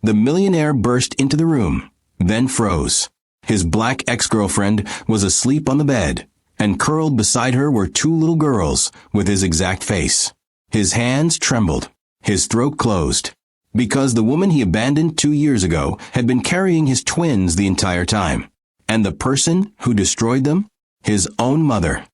The millionaire burst into the room, then froze. His black ex-girlfriend was asleep on the bed, and curled beside her were two little girls with his exact face. His hands trembled. His throat closed. Because the woman he abandoned 2 years ago had been carrying his twins the entire time. And the person who destroyed them? His own mother.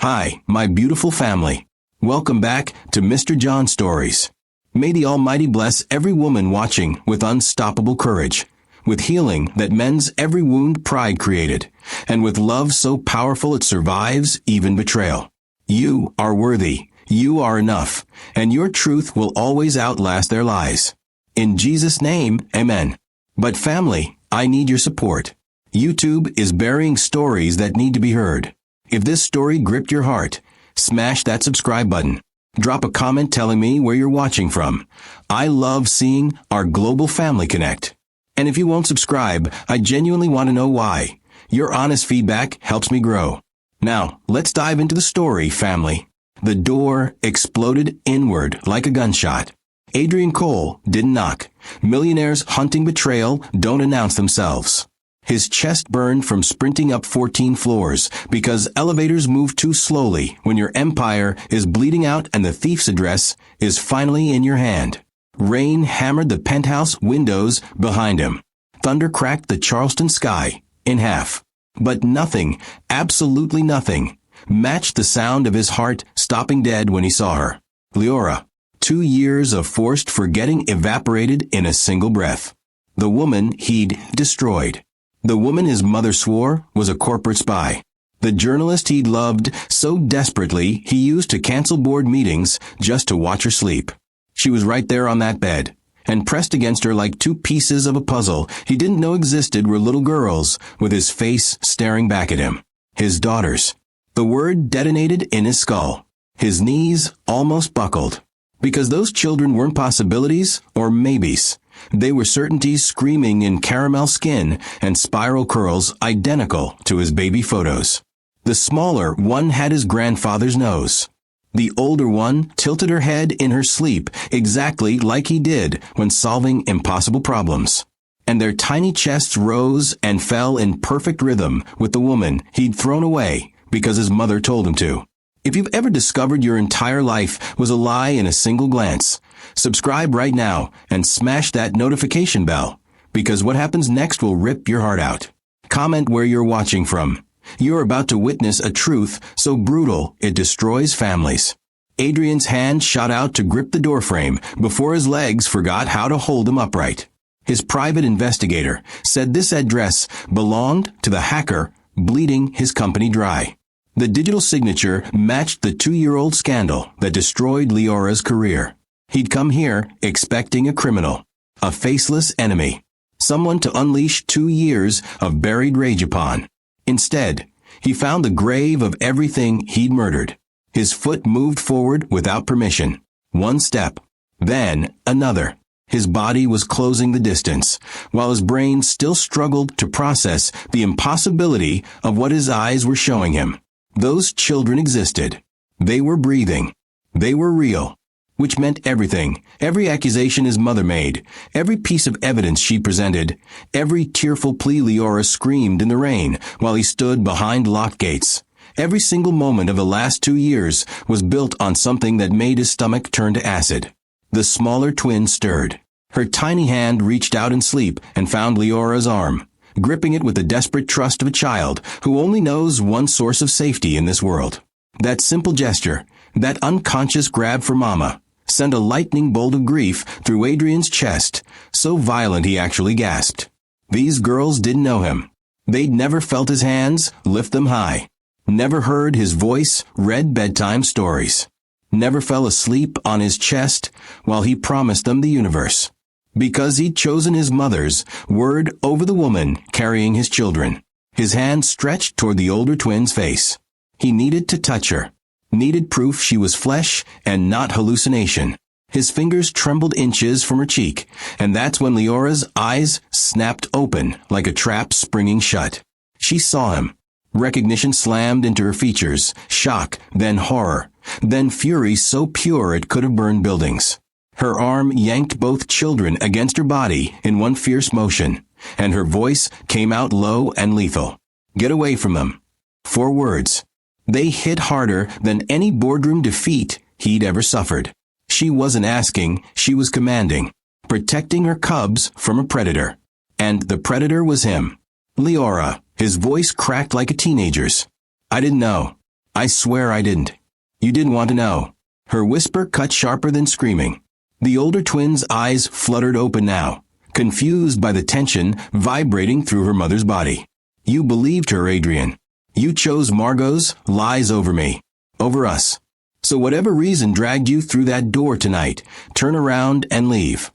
Hi, my beautiful family. Welcome back to Mr. John Stories. May the Almighty bless every woman watching with unstoppable courage, with healing that mends every wound pride created, and with love so powerful it survives even betrayal. You are worthy. You are enough, and your truth will always outlast their lies. In Jesus' name, amen. But family, I need your support. YouTube is burying stories that need to be heard. If this story gripped your heart, smash that subscribe button. Drop a comment telling me where you're watching from. I love seeing our global family connect. And if you won't subscribe, I genuinely want to know why. Your honest feedback helps me grow. Now, let's dive into the story, family. The door exploded inward like a gunshot. Adrian Cole didn't knock. Millionaires hunting betrayal don't announce themselves. His chest burned from sprinting up 14 floors because elevators move too slowly when your empire is bleeding out and the thief's address is finally in your hand. Rain hammered the penthouse windows behind him. Thunder cracked the Charleston sky in half. But nothing, absolutely nothing, matched the sound of his heart stopping dead when he saw her. Leora. 2 years of forced forgetting evaporated in a single breath. The woman he'd destroyed. The woman his mother swore was a corporate spy. The journalist he'd loved so desperately he used to cancel board meetings just to watch her sleep. She was right there on that bed, and pressed against her like two pieces of a puzzle he didn't know existed were little girls with his face staring back at him. His daughters. The word detonated in his skull. His knees almost buckled. Because those children weren't possibilities or maybes. They were certainties screaming in caramel skin and spiral curls identical to his baby photos. The smaller one had his grandfather's nose. The older one tilted her head in her sleep exactly like he did when solving impossible problems. And their tiny chests rose and fell in perfect rhythm with the woman he'd thrown away because his mother told him to. If you've ever discovered your entire life was a lie in a single glance, subscribe right now and smash that notification bell, because what happens next will rip your heart out. Comment where you're watching from. You're about to witness a truth so brutal it destroys families. Adrian's hand shot out to grip the doorframe before his legs forgot how to hold him upright. His private investigator said this address belonged to the hacker bleeding his company dry. The digital signature matched the 2-year-old scandal that destroyed Leora's career. He'd come here expecting a criminal, a faceless enemy, someone to unleash 2 years of buried rage upon. Instead, he found the grave of everything he'd murdered. His foot moved forward without permission. One step, then another. His body was closing the distance, while his brain still struggled to process the impossibility of what his eyes were showing him. Those children existed. They were breathing. They were real. Which meant everything. Every accusation his mother made. Every piece of evidence she presented. Every tearful plea Leora screamed in the rain while he stood behind locked gates. Every single moment of the last 2 years was built on something that made his stomach turn to acid. The smaller twin stirred. Her tiny hand reached out in sleep and found Leora's arm, gripping it with the desperate trust of a child who only knows one source of safety in this world. That simple gesture, that unconscious grab for mama, sent a lightning bolt of grief through Adrian's chest, so violent he actually gasped. These girls didn't know him. They'd never felt his hands lift them high, never heard his voice read bedtime stories, never fell asleep on his chest while he promised them the universe. Because he'd chosen his mother's word over the woman carrying his children. His hand stretched toward the older twin's face. He needed to touch her. Needed proof she was flesh and not hallucination. His fingers trembled inches from her cheek, and that's when Leora's eyes snapped open like a trap springing shut. She saw him. Recognition slammed into her features, shock, then horror, then fury so pure it could have burned buildings. Her arm yanked both children against her body in one fierce motion, and her voice came out low and lethal. Get away from them. 4 words. They hit harder than any boardroom defeat he'd ever suffered. She wasn't asking, she was commanding, protecting her cubs from a predator. And the predator was him. Leora, his voice cracked like a teenager's. I didn't know. I swear I didn't. You didn't want to know. Her whisper cut sharper than screaming. The older twin's eyes fluttered open now, confused by the tension vibrating through her mother's body. You believed her, Adrian. You chose Margot's lies over me, over us. So whatever reason dragged you through that door tonight, turn around and leave.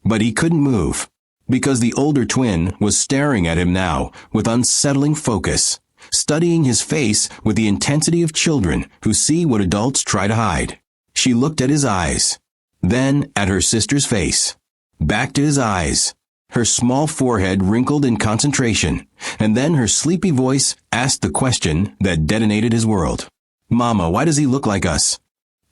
But he couldn't move, because the older twin was staring at him now with unsettling focus, studying his face with the intensity of children who see what adults try to hide. She looked at his eyes, then at her sister's face, back to his eyes. Her small forehead wrinkled in concentration, and then her sleepy voice asked the question that detonated his world. Mama, why does he look like us?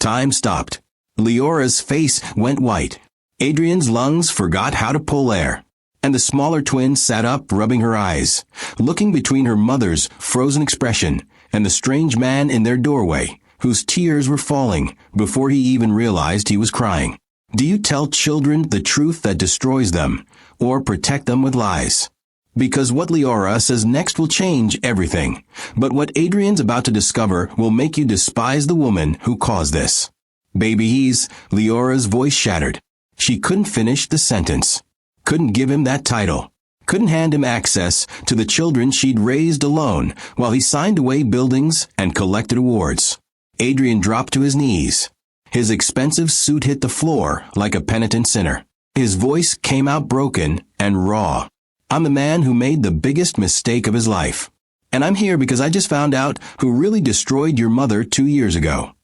Time stopped. Leora's face went white. Adrian's lungs forgot how to pull air, and the smaller twin sat up, rubbing her eyes, looking between her mother's frozen expression and the strange man in their doorway, whose tears were falling before he even realized he was crying. Do you tell children the truth that destroys them, or protect them with lies? Because what Leora says next will change everything, but what Adrian's about to discover will make you despise the woman who caused this. Baby, Leora's voice shattered. She couldn't finish the sentence, couldn't give him that title, couldn't hand him access to the children she'd raised alone while he signed away buildings and collected awards. Adrian dropped to his knees. His expensive suit hit the floor like a penitent sinner. His voice came out broken and raw. I'm the man who made the biggest mistake of his life. And I'm here because I just found out who really destroyed your mother 2 years ago.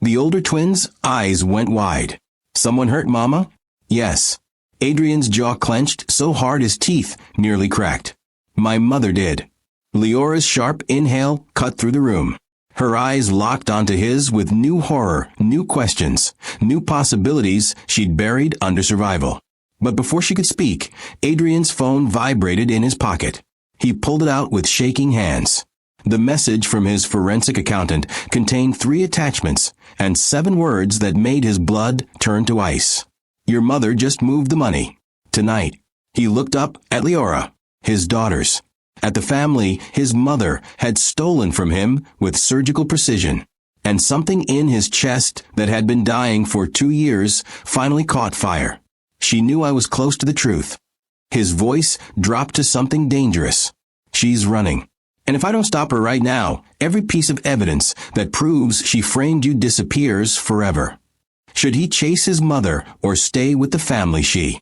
The older twin's eyes went wide. Someone hurt Mama? Yes. Adrian's jaw clenched so hard his teeth nearly cracked. My mother did. Leora's sharp inhale cut through the room. Her eyes locked onto his with new horror, new questions, new possibilities she'd buried under survival. But before she could speak, Adrian's phone vibrated in his pocket. He pulled it out with shaking hands. The message from his forensic accountant contained 3 attachments and 7 words that made his blood turn to ice. Your mother just moved the money. Tonight. He looked up at Leora, his daughters, at the family his mother had stolen from him with surgical precision. And something in his chest that had been dying for 2 years finally caught fire. She knew I was close to the truth. His voice dropped to something dangerous. She's running. And if I don't stop her right now, every piece of evidence that proves she framed you disappears forever. Should he chase his mother or stay with the family she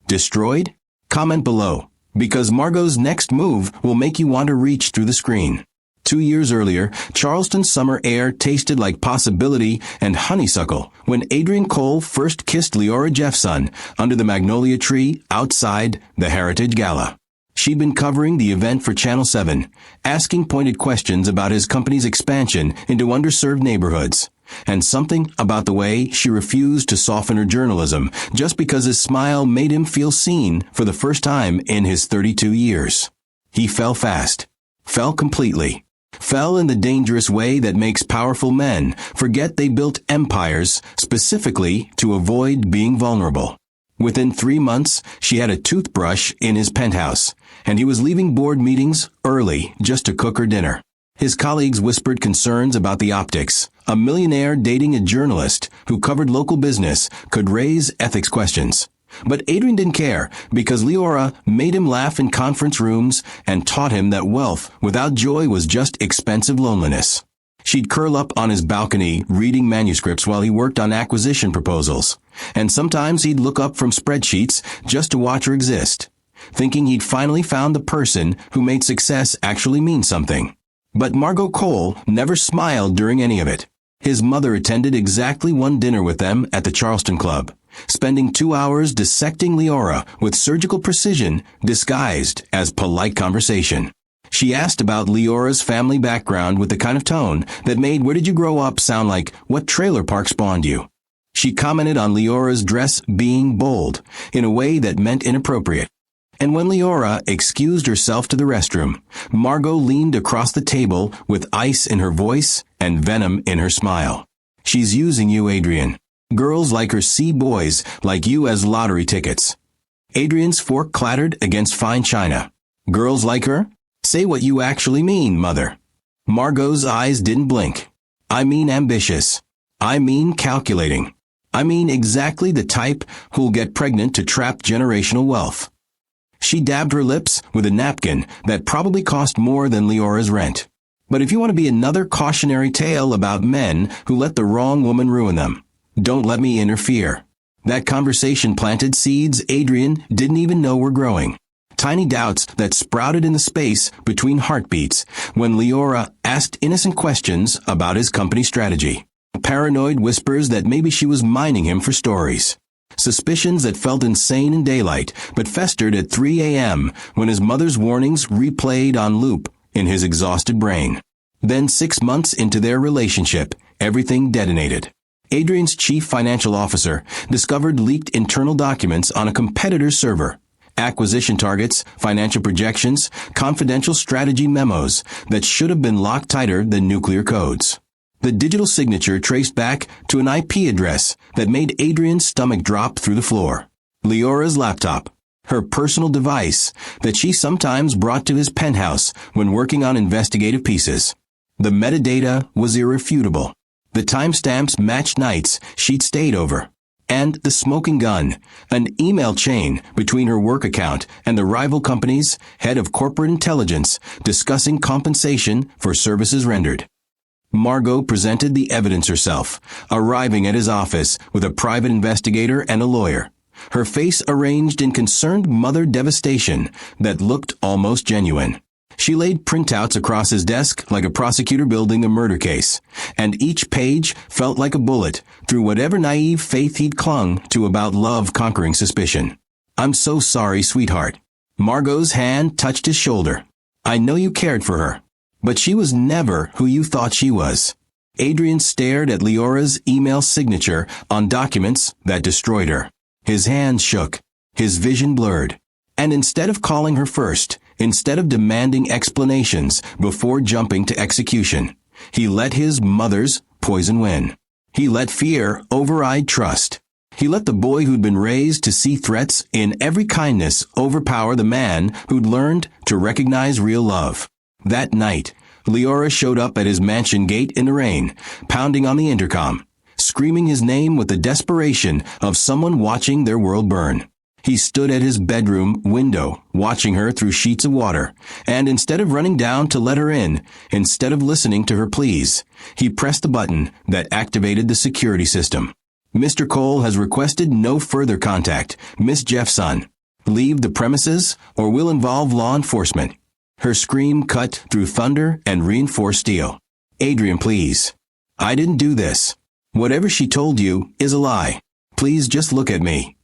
destroyed? Comment below, because Margot's next move will make you want to reach through the screen. 2 years earlier, Charleston's summer air tasted like possibility and honeysuckle when Adrian Cole first kissed Leora Jeffson under the magnolia tree outside the Heritage Gala. She'd been covering the event for Channel 7, asking pointed questions about his company's expansion into underserved neighborhoods, and something about the way she refused to soften her journalism just because his smile made him feel seen for the first time in his 32 years. He fell fast, fell completely. Fell in the dangerous way that makes powerful men forget they built empires specifically to avoid being vulnerable. Within 3 months, she had a toothbrush in his penthouse, and he was leaving board meetings early just to cook her dinner. His colleagues whispered concerns about the optics. A millionaire dating a journalist who covered local business could raise ethics questions. But Adrian didn't care because Leora made him laugh in conference rooms and taught him that wealth without joy was just expensive loneliness. She'd curl up on his balcony reading manuscripts while he worked on acquisition proposals, and sometimes he'd look up from spreadsheets just to watch her exist, thinking he'd finally found the person who made success actually mean something. But Margot Cole never smiled during any of it. His mother attended exactly 1 dinner with them at the Charleston Club, spending 2 hours dissecting Leora with surgical precision disguised as polite conversation. She asked about Leora's family background with the kind of tone that made "Where did you grow up?" sound like "What trailer park spawned you?" She commented on Leora's dress being bold, in a way that meant inappropriate. And when Leora excused herself to the restroom, Margot leaned across the table with ice in her voice and venom in her smile. She's using you, Adrian. Girls like her see boys like you as lottery tickets. Adrian's fork clattered against fine china. Girls like her? Say what you actually mean, mother. Margot's eyes didn't blink. I mean ambitious. I mean calculating. I mean exactly the type who'll get pregnant to trap generational wealth. She dabbed her lips with a napkin that probably cost more than Leora's rent. But if you want to be another cautionary tale about men who let the wrong woman ruin them, don't let me interfere. That conversation planted seeds Adrian didn't even know were growing. Tiny doubts that sprouted in the space between heartbeats when Leora asked innocent questions about his company strategy. Paranoid whispers that maybe she was mining him for stories. Suspicions that felt insane in daylight, but festered at 3 a.m. when his mother's warnings replayed on loop in his exhausted brain. Then 6 months into their relationship, everything detonated. Adrian's chief financial officer discovered leaked internal documents on a competitor's server. Acquisition targets, financial projections, confidential strategy memos that should have been locked tighter than nuclear codes. The digital signature traced back to an IP address that made Adrian's stomach drop through the floor. Leora's laptop, her personal device that she sometimes brought to his penthouse when working on investigative pieces. The metadata was irrefutable. The timestamps matched nights she'd stayed over. And the smoking gun, an email chain between her work account and the rival company's head of corporate intelligence discussing compensation for services rendered. Margot presented the evidence herself, arriving at his office with a private investigator and a lawyer, her face arranged in concerned mother devastation that looked almost genuine. She laid printouts across his desk like a prosecutor building a murder case, and each page felt like a bullet through whatever naive faith he'd clung to about love conquering suspicion. I'm so sorry, sweetheart. Margot's hand touched his shoulder. I know you cared for her, but she was never who you thought she was. Adrian stared at Leora's email signature on documents that destroyed her. His hands shook, his vision blurred. And instead of calling her first, instead of demanding explanations before jumping to execution, he let his mother's poison win. He let fear override trust. He let the boy who'd been raised to see threats in every kindness overpower the man who'd learned to recognize real love. That night, Leora showed up at his mansion gate in the rain, pounding on the intercom, screaming his name with the desperation of someone watching their world burn. He stood at his bedroom window, watching her through sheets of water, and instead of running down to let her in, instead of listening to her pleas, he pressed the button that activated the security system. Mr. Cole has requested no further contact. Miss Jeffson, leave the premises or will involve law enforcement. Her scream cut through thunder and reinforced steel. Adrian, please. I didn't do this. Whatever she told you is a lie. Please just look at me.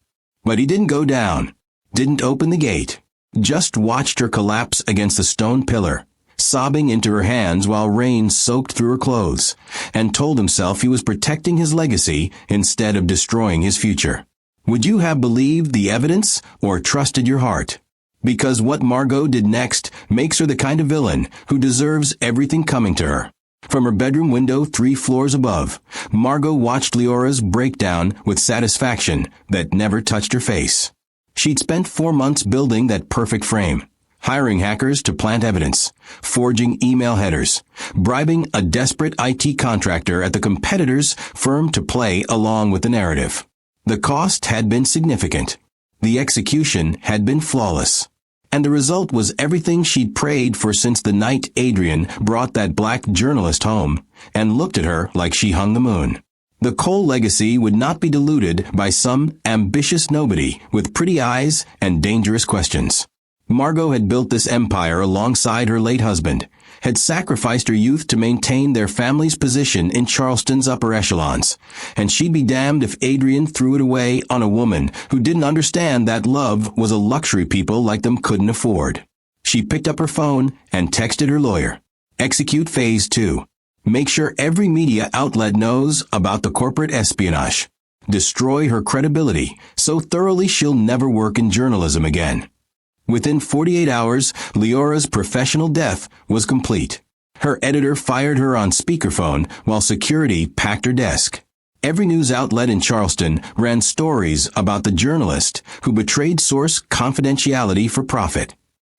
But he didn't go down, didn't open the gate, just watched her collapse against the stone pillar, sobbing into her hands while rain soaked through her clothes, and told himself he was protecting his legacy instead of destroying his future. Would you have believed the evidence or trusted your heart? Because what Margot did next makes her the kind of villain who deserves everything coming to her. From her bedroom window 3 floors above, Margot watched Leora's breakdown with satisfaction that never touched her face. She'd spent 4 months building that perfect frame, hiring hackers to plant evidence, forging email headers, bribing a desperate IT contractor at the competitor's firm to play along with the narrative. The cost had been significant. The execution had been flawless. And the result was everything she'd prayed for since the night Adrian brought that black journalist home and looked at her like she hung the moon. The Cole legacy would not be diluted by some ambitious nobody with pretty eyes and dangerous questions. Margot had built this empire alongside her late husband, had sacrificed her youth to maintain their family's position in Charleston's upper echelons, and she'd be damned if Adrian threw it away on a woman who didn't understand that love was a luxury people like them couldn't afford. She picked up her phone and texted her lawyer. Execute Phase 2. Make sure every media outlet knows about the corporate espionage. destroy her credibility so thoroughly she'll never work in journalism again. Within 48 hours, Leora's professional death was complete. Her editor fired her on speakerphone while security packed her desk. Every news outlet in Charleston ran stories about the journalist who betrayed source confidentiality for profit.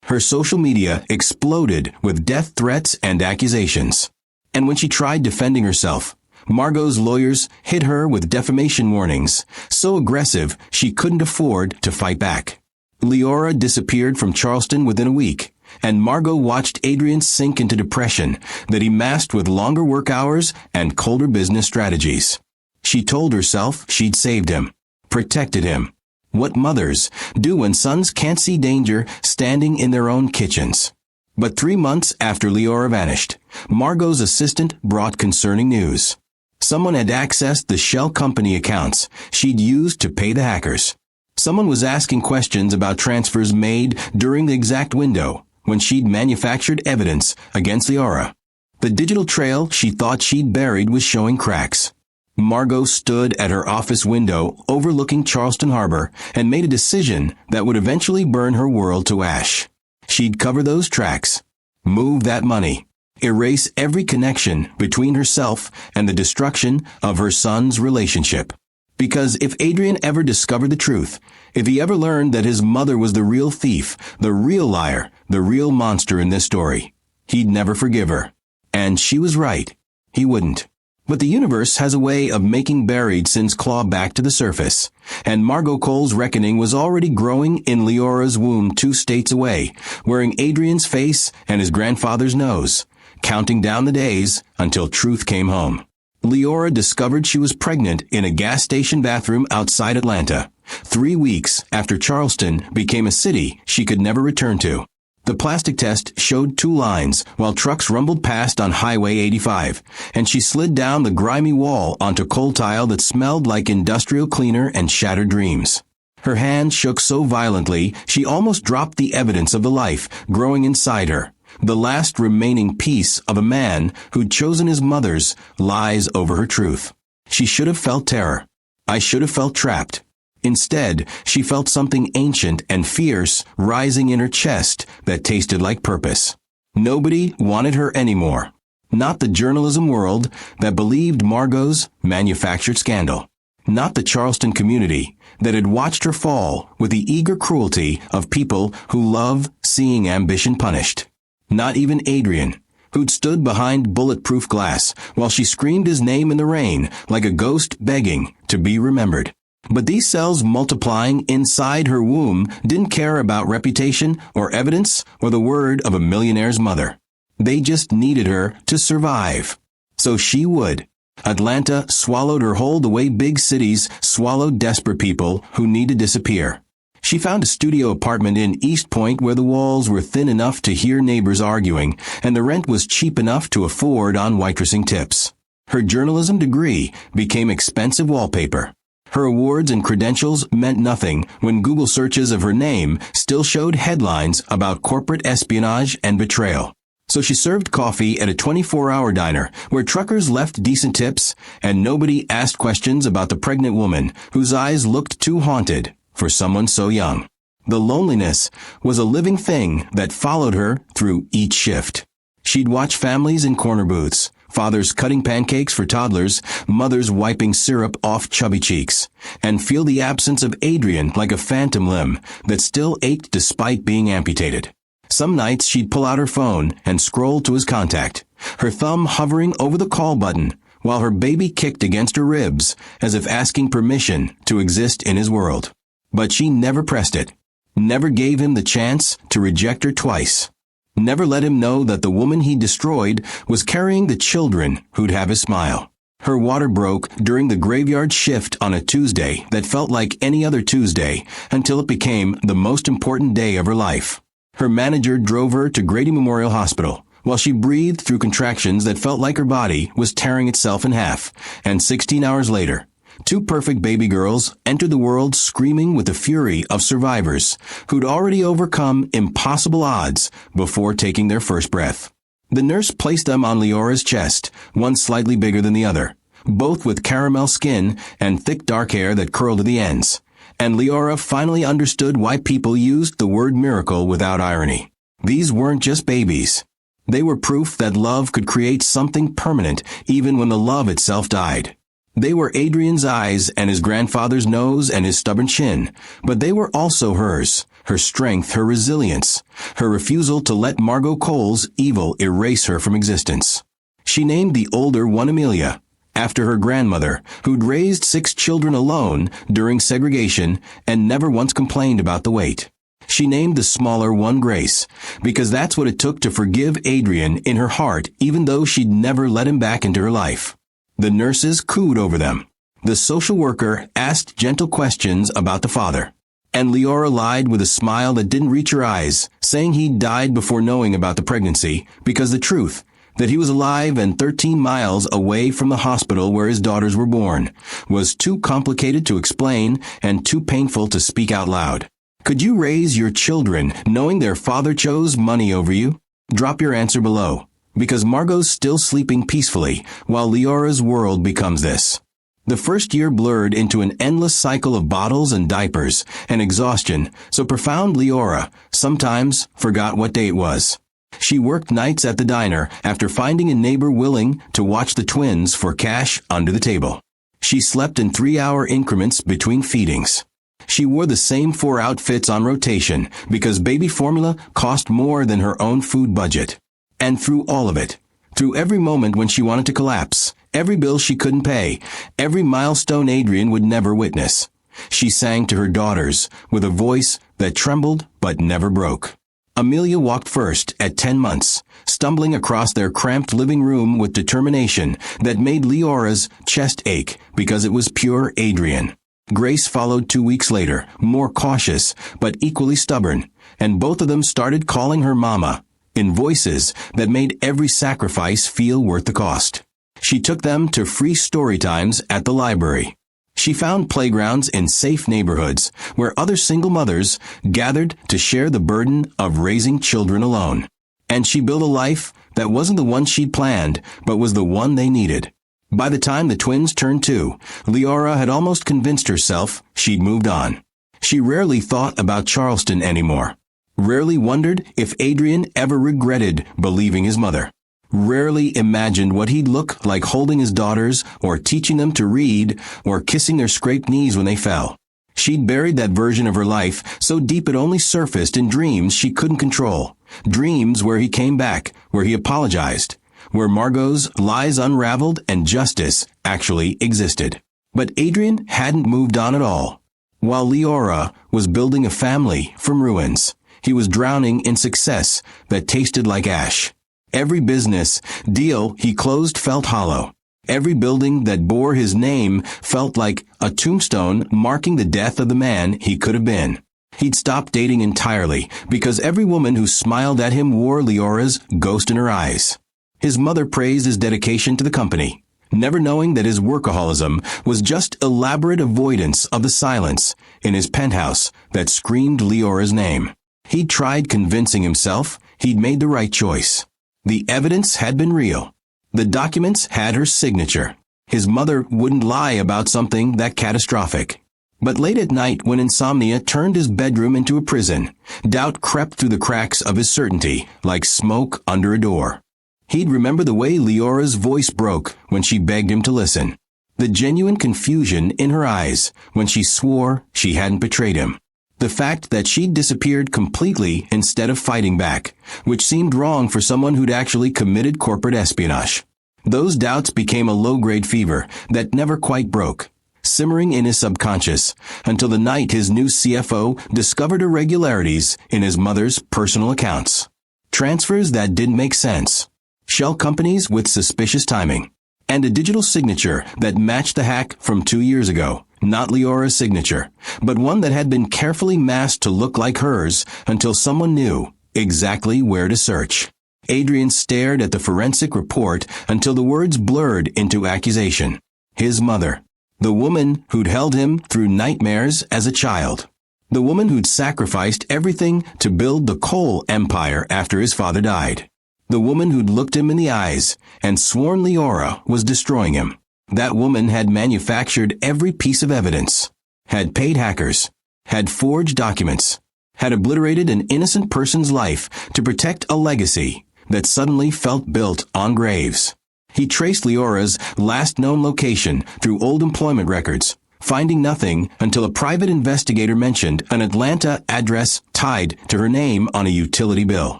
Her social media exploded with death threats and accusations. And when she tried defending herself, Margot's lawyers hit her with defamation warnings, so aggressive she couldn't afford to fight back. Leora disappeared from Charleston within a week, and Margot watched Adrian sink into depression that he masked with longer work hours and colder business strategies. She told herself she'd saved him, protected him. What mothers do when sons can't see danger standing in their own kitchens. But 3 months after Leora vanished, Margot's assistant brought concerning news. Someone had accessed the shell company accounts she'd used to pay the hackers. Someone was asking questions about transfers made during the exact window when she'd manufactured evidence against Leora. The digital trail she thought she'd buried was showing cracks. Margot stood at her office window overlooking Charleston Harbor and made a decision that would eventually burn her world to ash. She'd cover those tracks, move that money, erase every connection between herself and the destruction of her son's relationship. Because if Adrian ever discovered the truth, if he ever learned that his mother was the real thief, the real liar, the real monster in this story, he'd never forgive her. And she was right. He wouldn't. But the universe has a way of making buried sins claw back to the surface, and Margot Cole's reckoning was already growing in Leora's womb 2 states away, wearing Adrian's face and his grandfather's nose, counting down the days until truth came home. Leora discovered she was pregnant in a gas station bathroom outside Atlanta, 3 weeks after Charleston became a city she could never return to. The plastic test showed 2 lines while trucks rumbled past on Highway 85, and she slid down the grimy wall onto coal tile that smelled like industrial cleaner and shattered dreams. Her hand shook so violently she almost dropped the evidence of the life growing inside her, the last remaining piece of a man who'd chosen his mother's lies over her truth. She should have felt terror. I should have felt trapped. Instead, she felt something ancient and fierce rising in her chest that tasted like purpose. Nobody wanted her anymore. Not the journalism world that believed Margot's manufactured scandal. Not the Charleston community that had watched her fall with the eager cruelty of people who love seeing ambition punished. Not even Adrian, who'd stood behind bulletproof glass while she screamed his name in the rain like a ghost begging to be remembered. But these cells multiplying inside her womb didn't care about reputation or evidence or the word of a millionaire's mother. They just needed her to survive. So she would. Atlanta swallowed her whole the way big cities swallowed desperate people who need to disappear. She found a studio apartment in East Point where the walls were thin enough to hear neighbors arguing, and the rent was cheap enough to afford on waitressing tips. Her journalism degree became expensive wallpaper. Her awards and credentials meant nothing when Google searches of her name still showed headlines about corporate espionage and betrayal. So she served coffee at a 24-hour diner where truckers left decent tips and nobody asked questions about the pregnant woman whose eyes looked too haunted for someone so young. The loneliness was a living thing that followed her through each shift. She'd watch families in corner booths, fathers cutting pancakes for toddlers, mothers wiping syrup off chubby cheeks, and feel the absence of Adrian like a phantom limb that still ached despite being amputated. Some nights she'd pull out her phone and scroll to his contact, her thumb hovering over the call button while her baby kicked against her ribs as if asking permission to exist in his world. But she never pressed it, never gave him the chance to reject her twice. Never let him know that the woman he destroyed was carrying the children who'd have his smile. Her water broke during the graveyard shift on a Tuesday that felt like any other Tuesday until it became the most important day of her life. Her manager drove her to Grady Memorial Hospital while she breathed through contractions that felt like her body was tearing itself in half, and 16 hours later, 2 perfect baby girls entered the world screaming with the fury of survivors who'd already overcome impossible odds before taking their first breath. The nurse placed them on Leora's chest, one slightly bigger than the other, both with caramel skin and thick dark hair that curled to the ends. And Leora finally understood why people used the word miracle without irony. These weren't just babies. They were proof that love could create something permanent even when the love itself died. They were Adrian's eyes and his grandfather's nose and his stubborn chin, but they were also hers, her strength, her resilience, her refusal to let Margot Cole's evil erase her from existence. She named the older one Amelia, after her grandmother, who'd raised 6 children alone during segregation and never once complained about the weight. She named the smaller one Grace, because that's what it took to forgive Adrian in her heart, even though she'd never let him back into her life. The nurses cooed over them. The social worker asked gentle questions about the father. And Leora lied with a smile that didn't reach her eyes, saying he'd died before knowing about the pregnancy, because the truth, that he was alive and 13 miles away from the hospital where his daughters were born, was too complicated to explain and too painful to speak out loud. Could you raise your children knowing their father chose money over you? Drop your answer below, because Margot's still sleeping peacefully while Leora's world becomes this. The first year blurred into an endless cycle of bottles and diapers and exhaustion, so profound Leora sometimes forgot what day it was. She worked nights at the diner after finding a neighbor willing to watch the twins for cash under the table. She slept in 3-hour increments between feedings. She wore the same 4 outfits on rotation because baby formula cost more than her own food budget. And through all of it, through every moment when she wanted to collapse, every bill she couldn't pay, every milestone Adrian would never witness, she sang to her daughters with a voice that trembled but never broke. Amelia walked first at 10 months, stumbling across their cramped living room with determination that made Leora's chest ache because it was pure Adrian. Grace followed 2 weeks later, more cautious but equally stubborn, and both of them started calling her Mama, in voices that made every sacrifice feel worth the cost. She took them to free story times at the library. She found playgrounds in safe neighborhoods where other single mothers gathered to share the burden of raising children alone. And she built a life that wasn't the one she'd planned, but was the one they needed. By the time the twins turned 2, Leora had almost convinced herself she'd moved on. She rarely thought about Charleston anymore. Rarely wondered if Adrian ever regretted believing his mother. Rarely imagined what he'd look like holding his daughters or teaching them to read or kissing their scraped knees when they fell. She'd buried that version of her life so deep it only surfaced in dreams she couldn't control. Dreams where he came back, where he apologized, where Margot's lies unraveled and justice actually existed. But Adrian hadn't moved on at all. While Leora was building a family from ruins, he was drowning in success that tasted like ash. Every business deal he closed felt hollow. Every building that bore his name felt like a tombstone marking the death of the man he could have been. He'd stopped dating entirely because every woman who smiled at him wore Leora's ghost in her eyes. His mother praised his dedication to the company, never knowing that his workaholism was just elaborate avoidance of the silence in his penthouse that screamed Leora's name. He'd tried convincing himself he'd made the right choice. The evidence had been real. The documents had her signature. His mother wouldn't lie about something that catastrophic. But late at night, when insomnia turned his bedroom into a prison, doubt crept through the cracks of his certainty like smoke under a door. He'd remember the way Leora's voice broke when she begged him to listen. The genuine confusion in her eyes when she swore she hadn't betrayed him. The fact that she'd disappeared completely instead of fighting back, which seemed wrong for someone who'd actually committed corporate espionage. Those doubts became a low-grade fever that never quite broke, simmering in his subconscious until the night his new CFO discovered irregularities in his mother's personal accounts. Transfers that didn't make sense, shell companies with suspicious timing, and a digital signature that matched the hack from 2 years ago. Not Leora's signature, but one that had been carefully masked to look like hers until someone knew exactly where to search. Adrian stared at the forensic report until the words blurred into accusation. His mother. The woman who'd held him through nightmares as a child. The woman who'd sacrificed everything to build the Cole empire after his father died. The woman who'd looked him in the eyes and sworn Leora was destroying him. That woman had manufactured every piece of evidence, had paid hackers, had forged documents, had obliterated an innocent person's life to protect a legacy that suddenly felt built on graves. He traced Leora's last known location through old employment records, finding nothing until a private investigator mentioned an Atlanta address tied to her name on a utility bill.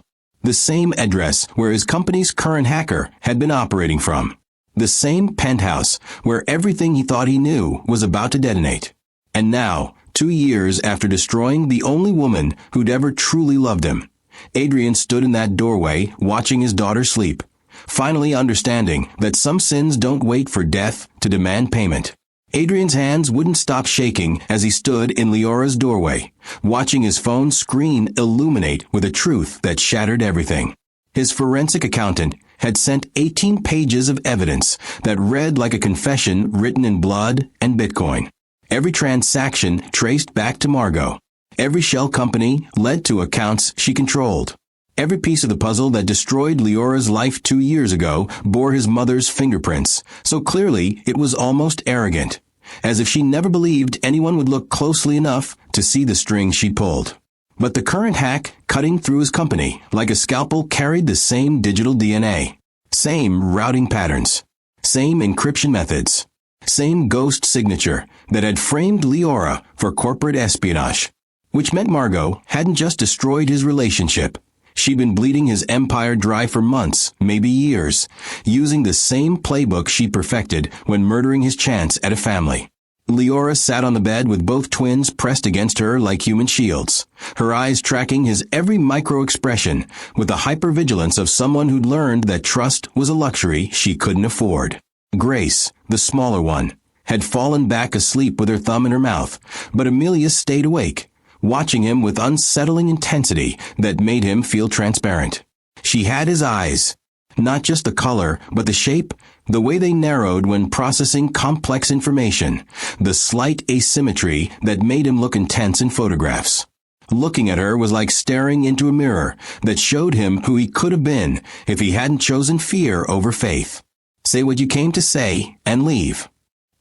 The same address where his company's current hacker had been operating from. The same penthouse where everything he thought he knew was about to detonate. And now, 2 years after destroying the only woman who'd ever truly loved him, Adrian stood in that doorway watching his daughter sleep, finally understanding that some sins don't wait for death to demand payment. Adrian's hands wouldn't stop shaking as he stood in Leora's doorway, watching his phone screen illuminate with a truth that shattered everything. His forensic accountant had sent 18 pages of evidence that read like a confession written in blood and Bitcoin. Every transaction traced back to Margot. Every shell company led to accounts she controlled. Every piece of the puzzle that destroyed Leora's life 2 years ago bore his mother's fingerprints, so clearly it was almost arrogant, as if she never believed anyone would look closely enough to see the strings she'd pulled. But the current hack cutting through his company like a scalpel carried the same digital DNA, same routing patterns, same encryption methods, same ghost signature that had framed Leora for corporate espionage, which meant Margot hadn't just destroyed his relationship. She'd been bleeding his empire dry for months, maybe years, using the same playbook she perfected when murdering his chance at a family. Leora sat on the bed with both twins pressed against her like human shields, her eyes tracking his every micro-expression with the hypervigilance of someone who'd learned that trust was a luxury she couldn't afford. Grace, the smaller one, had fallen back asleep with her thumb in her mouth, but Amelia stayed awake, watching him with unsettling intensity that made him feel transparent. She had his eyes, not just the color, but the shape, the way they narrowed when processing complex information, the slight asymmetry that made him look intense in photographs. Looking at her was like staring into a mirror that showed him who he could have been if he hadn't chosen fear over faith. Say what you came to say and leave.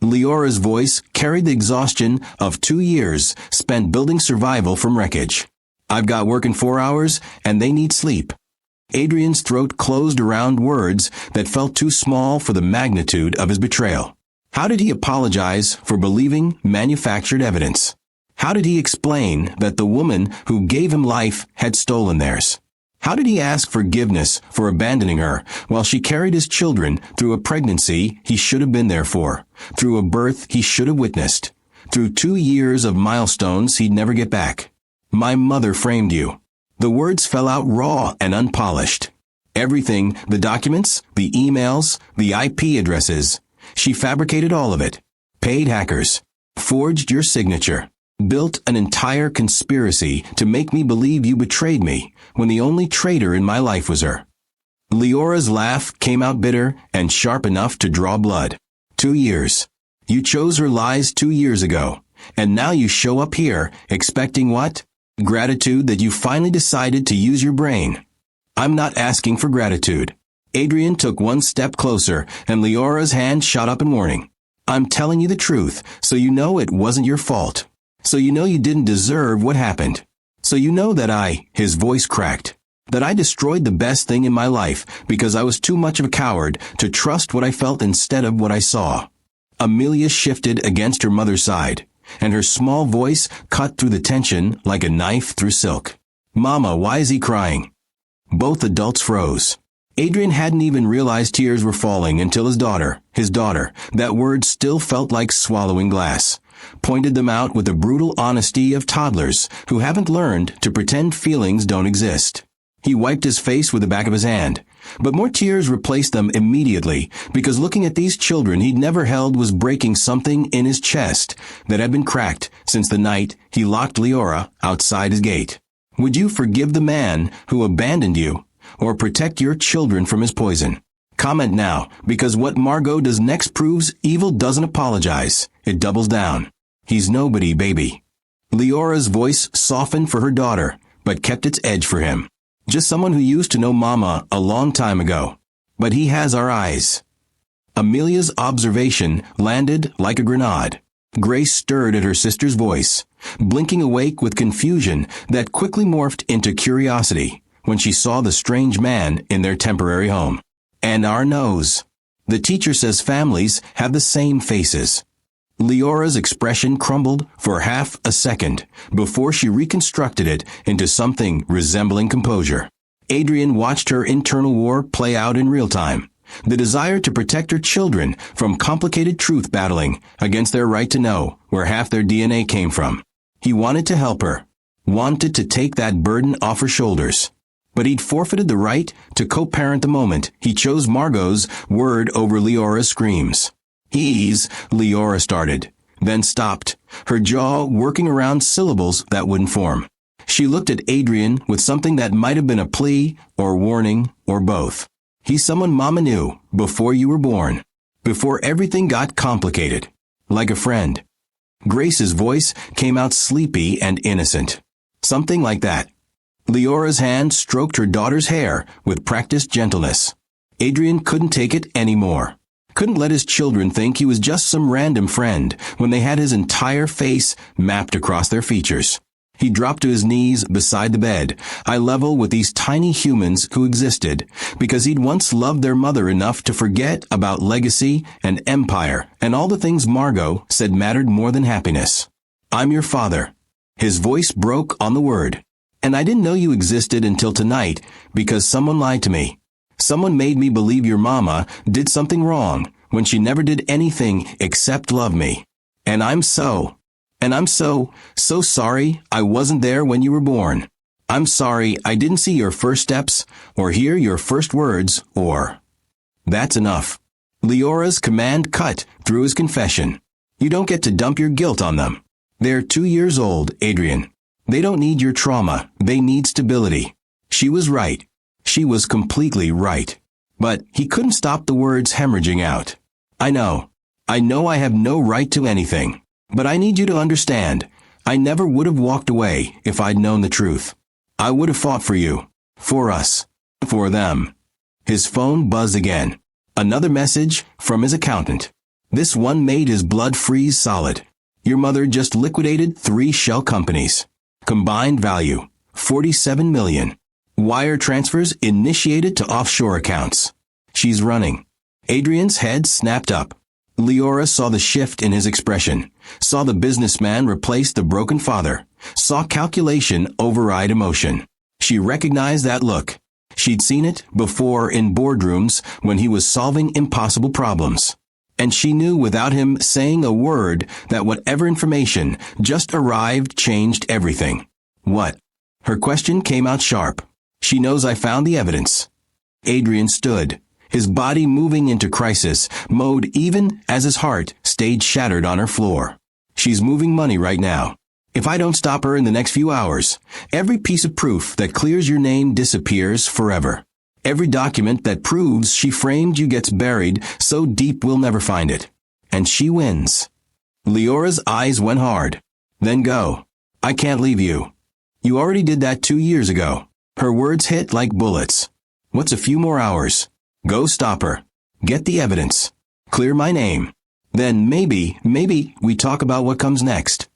Leora's voice carried the exhaustion of 2 years spent building survival from wreckage. I've got work in 4 hours, and they need sleep. Adrian's throat closed around words that felt too small for the magnitude of his betrayal. How did he apologize for believing manufactured evidence? How did he explain that the woman who gave him life had stolen theirs? How did he ask forgiveness for abandoning her while she carried his children through a pregnancy he should have been there for, through a birth he should have witnessed, through 2 years of milestones he'd never get back? My mother framed you. The words fell out raw and unpolished. Everything, the documents, the emails, the IP addresses, she fabricated all of it. Paid hackers. Forged your signature. Built an entire conspiracy to make me believe you betrayed me when the only traitor in my life was her. Leora's laugh came out bitter and sharp enough to draw blood. 2 years. You chose her lies 2 years ago, and now you show up here expecting what? Gratitude that you finally decided to use your brain. I'm not asking for gratitude. Adrian took one step closer, and Leora's hand shot up in warning. I'm telling you the truth, so you know it wasn't your fault. So you know you didn't deserve what happened. So you know that his voice cracked, that I destroyed the best thing in my life because I was too much of a coward to trust what I felt instead of what I saw. Amelia shifted against her mother's side, and her small voice cut through the tension like a knife through silk. Mama, why is he crying? Both adults froze. Adrian hadn't even realized tears were falling until his daughter, that word still felt like swallowing glass, pointed them out with the brutal honesty of toddlers who haven't learned to pretend feelings don't exist. He wiped his face with the back of his hand, but more tears replaced them immediately because looking at these children he'd never held was breaking something in his chest that had been cracked since the night he locked Leora outside his gate. Would you forgive the man who abandoned you or protect your children from his poison? Comment now, because what Margot does next proves evil doesn't apologize. It doubles down. He's nobody, baby. Leora's voice softened for her daughter, but kept its edge for him. Just someone who used to know Mama a long time ago. But he has our eyes. Amelia's observation landed like a grenade. Grace stirred at her sister's voice, blinking awake with confusion that quickly morphed into curiosity when she saw the strange man in their temporary home. And our nose. The teacher says families have the same faces. Leora's expression crumbled for half a second before she reconstructed it into something resembling composure. Adrian watched her internal war play out in real time. The desire to protect her children from complicated truth battling against their right to know where half their DNA came from. He wanted to help her, wanted to take that burden off her shoulders. But he'd forfeited the right to co-parent the moment he chose Margot's word over Leora's screams. Ease, Leora started, then stopped, her jaw working around syllables that wouldn't form. She looked at Adrian with something that might have been a plea or warning or both. He's someone Mama knew before you were born, before everything got complicated, like a friend. Grace's voice came out sleepy and innocent. Something like that. Leora's hand stroked her daughter's hair with practiced gentleness. Adrian couldn't take it anymore. Couldn't let his children think he was just some random friend when they had his entire face mapped across their features. He dropped to his knees beside the bed, eye level with these tiny humans who existed, because he'd once loved their mother enough to forget about legacy and empire and all the things Margot said mattered more than happiness. I'm your father. His voice broke on the word. And I didn't know you existed until tonight because someone lied to me. Someone made me believe your mama did something wrong when she never did anything except love me. And I'm so sorry I wasn't there when you were born. I'm sorry I didn't see your first steps or hear your first words or... That's enough. Leora's command cut through his confession. You don't get to dump your guilt on them. They're 2 years old, Adrian. They don't need your trauma. They need stability. She was right. She was completely right. But he couldn't stop the words hemorrhaging out. I know I have no right to anything. But I need you to understand, I never would have walked away if I'd known the truth. I would have fought for you. For us. For them. His phone buzzed again. Another message from his accountant. This one made his blood freeze solid. Your mother just liquidated 3 shell companies. Combined value, $47 million. Wire transfers initiated to offshore accounts. She's running. Adrian's head snapped up. Leora saw the shift in his expression, saw the businessman replace the broken father, saw calculation override emotion. She recognized that look. She'd seen it before in boardrooms when he was solving impossible problems. And she knew without him saying a word that whatever information just arrived changed everything. What? Her question came out sharp. She knows I found the evidence. Adrian stood, his body moving into crisis mode even as his heart stayed shattered on her floor. She's moving money right now. If I don't stop her in the next few hours, every piece of proof that clears your name disappears forever. Every document that proves she framed you gets buried so deep we'll never find it. And she wins. Leora's eyes went hard. Then go. I can't leave you. You already did that 2 years ago. Her words hit like bullets. What's a few more hours? Go stop her. Get the evidence. Clear my name. Then maybe we talk about what comes next.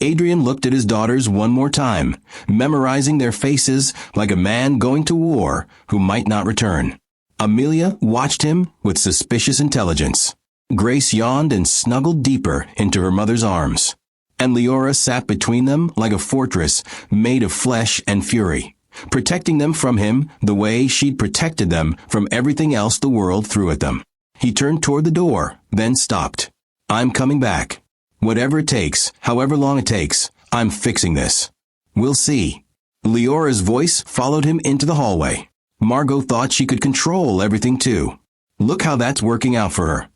Adrian looked at his daughters one more time, memorizing their faces like a man going to war who might not return. Amelia watched him with suspicious intelligence. Grace yawned and snuggled deeper into her mother's arms. And Leora sat between them like a fortress made of flesh and fury, protecting them from him the way she'd protected them from everything else the world threw at them. He turned toward the door, then stopped. I'm coming back. Whatever it takes, however long it takes, I'm fixing this. We'll see. Leora's voice followed him into the hallway. Margot thought she could control everything too. Look how that's working out for her.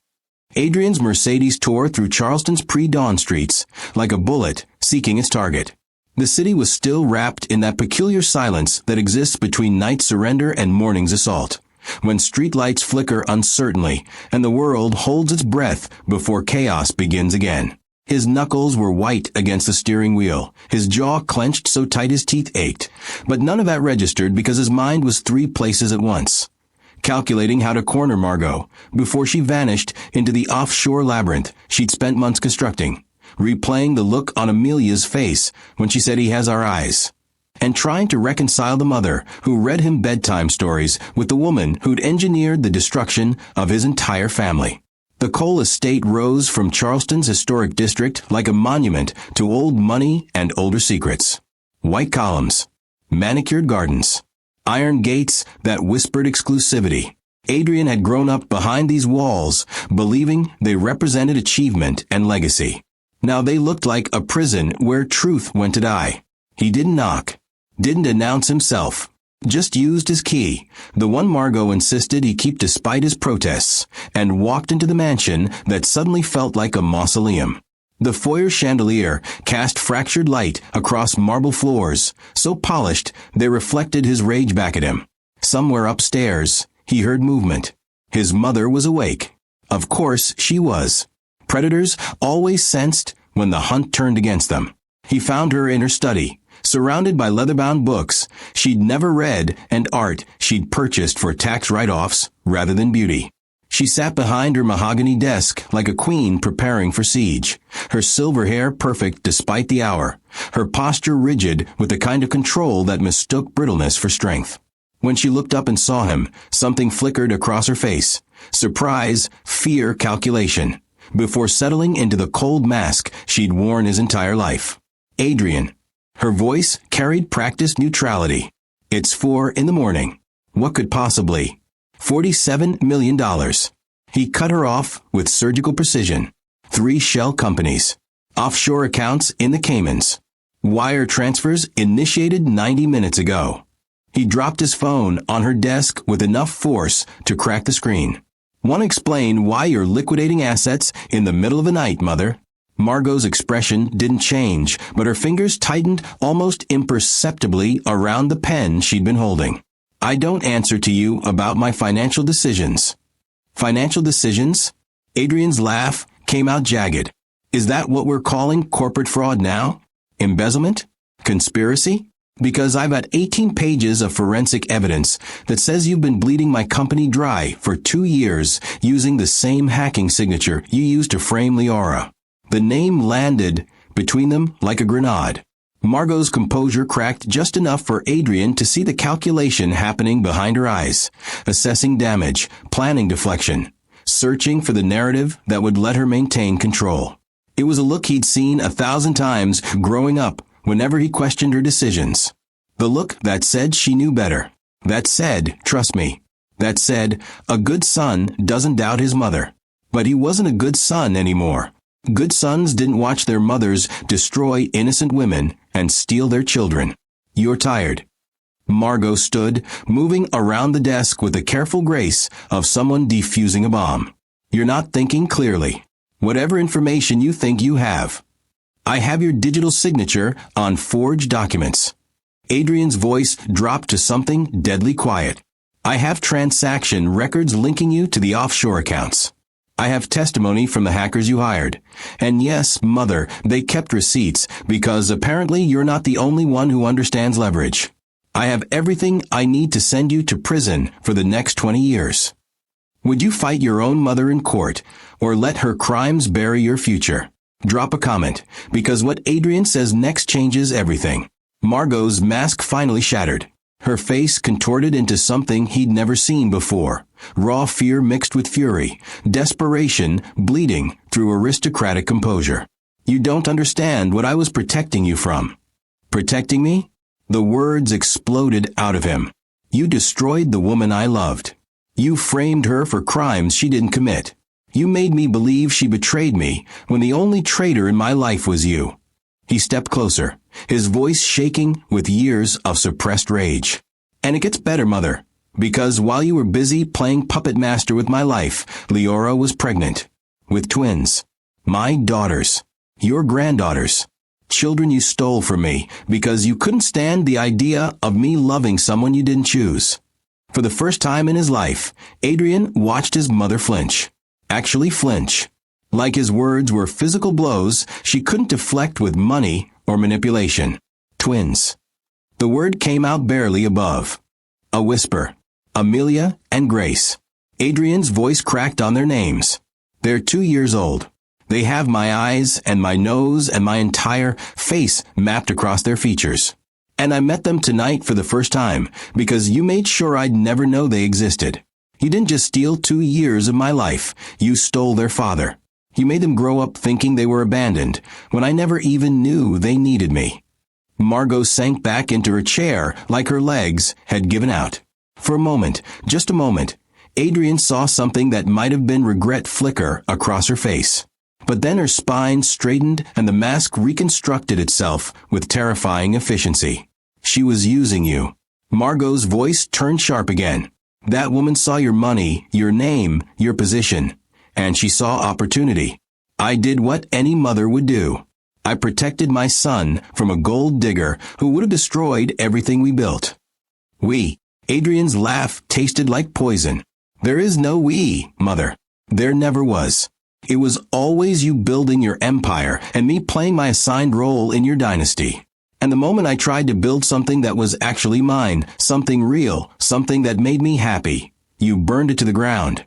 Adrian's Mercedes tore through Charleston's pre-dawn streets like a bullet seeking its target. The city was still wrapped in that peculiar silence that exists between night's surrender and morning's assault, when streetlights flicker uncertainly and the world holds its breath before chaos begins again. His knuckles were white against the steering wheel, his jaw clenched so tight his teeth ached, but none of that registered because his mind was 3 places at once. calculating how to corner Margot before she vanished into the offshore labyrinth she'd spent months constructing, replaying the look on Amelia's face when she said he has our eyes, and trying to reconcile the mother who read him bedtime stories with the woman who'd engineered the destruction of his entire family. The Cole estate rose from Charleston's historic district like a monument to old money and older secrets. White columns, manicured gardens, iron gates that whispered exclusivity. Adrian had grown up behind these walls, believing they represented achievement and legacy. Now they looked like a prison where truth went to die. He didn't knock, didn't announce himself, just used his key, the one Margot insisted he keep despite his protests, and walked into the mansion that suddenly felt like a mausoleum. The foyer chandelier cast fractured light across marble floors, so polished they reflected his rage back at him. Somewhere upstairs, he heard movement. His mother was awake. Of course she was. Predators always sensed when the hunt turned against them. He found her in her study, surrounded by leather-bound books she'd never read and art she'd purchased for tax write-offs rather than beauty. She sat behind her mahogany desk like a queen preparing for siege, her silver hair perfect despite the hour, her posture rigid with the kind of control that mistook brittleness for strength. When she looked up and saw him, something flickered across her face. Surprise, fear, calculation, before settling into the cold mask she'd worn his entire life. Adrian. Her voice carried practiced neutrality. It's 4 a.m. What could possibly? $47 million. He cut her off with surgical precision. 3 shell companies. Offshore accounts in the Caymans. Wire transfers initiated 90 minutes ago. He dropped his phone on her desk with enough force to crack the screen. Want to explain why you're liquidating assets in the middle of the night, Mother? Margot's expression didn't change, but her fingers tightened almost imperceptibly around the pen she'd been holding. I don't answer to you about my financial decisions. Financial decisions? Adrian's laugh came out jagged. Is that what we're calling corporate fraud now? Embezzlement? Conspiracy? Because I've got 18 pages of forensic evidence that says you've been bleeding my company dry for 2 years using the same hacking signature you used to frame Leora. The name landed between them like a grenade. Margot's composure cracked just enough for Adrian to see the calculation happening behind her eyes, assessing damage, planning deflection, searching for the narrative that would let her maintain control. It was a look he'd seen 1,000 times growing up whenever he questioned her decisions. The look that said she knew better. That said, trust me. That said, a good son doesn't doubt his mother. But he wasn't a good son anymore. Good sons didn't watch their mothers destroy innocent women and steal their children. You're tired. Margot stood, moving around the desk with the careful grace of someone defusing a bomb. You're not thinking clearly. Whatever information you think you have. I have your digital signature on forged documents. Adrian's voice dropped to something deadly quiet. I have transaction records linking you to the offshore accounts. I have testimony from the hackers you hired. And yes, Mother, they kept receipts because apparently you're not the only one who understands leverage. I have everything I need to send you to prison for the next 20 years. Would you fight your own mother in court or let her crimes bury your future? Drop a comment, because what Adrian says next changes everything. Margot's mask finally shattered. Her face contorted into something he'd never seen before. Raw fear mixed with fury. Desperation bleeding through aristocratic composure. You don't understand what I was protecting you from. Protecting me? The words exploded out of him. You destroyed the woman I loved. You framed her for crimes she didn't commit. You made me believe she betrayed me when the only traitor in my life was you. He stepped closer, his voice shaking with years of suppressed rage. And it gets better, Mother, because while you were busy playing puppet master with my life, Leora was pregnant. With twins. My daughters. Your granddaughters. Children you stole from me because you couldn't stand the idea of me loving someone you didn't choose. For the first time in his life, Adrian watched his mother flinch. Actually flinch. Like his words were physical blows she couldn't deflect with money or manipulation. Twins. The word came out barely above. A whisper. Amelia and Grace. Adrian's voice cracked on their names. They're 2 years old. They have my eyes and my nose and my entire face mapped across their features. And I met them tonight for the first time because you made sure I'd never know they existed. You didn't just steal 2 years of my life. You stole their father. You made them grow up thinking they were abandoned when I never even knew they needed me. Margot sank back into her chair like her legs had given out. For a moment, just a moment, Adrian saw something that might have been regret flicker across her face. But then her spine straightened and the mask reconstructed itself with terrifying efficiency. She was using you. Margot's voice turned sharp again. That woman saw your money, your name, your position, and she saw opportunity. I did what any mother would do. I protected my son from a gold digger who would have destroyed everything we built. We. Adrian's laugh tasted like poison. There is no we, mother. There never was. It was always you building your empire and me playing my assigned role in your dynasty. And the moment I tried to build something that was actually mine, something real, something that made me happy, you burned it to the ground.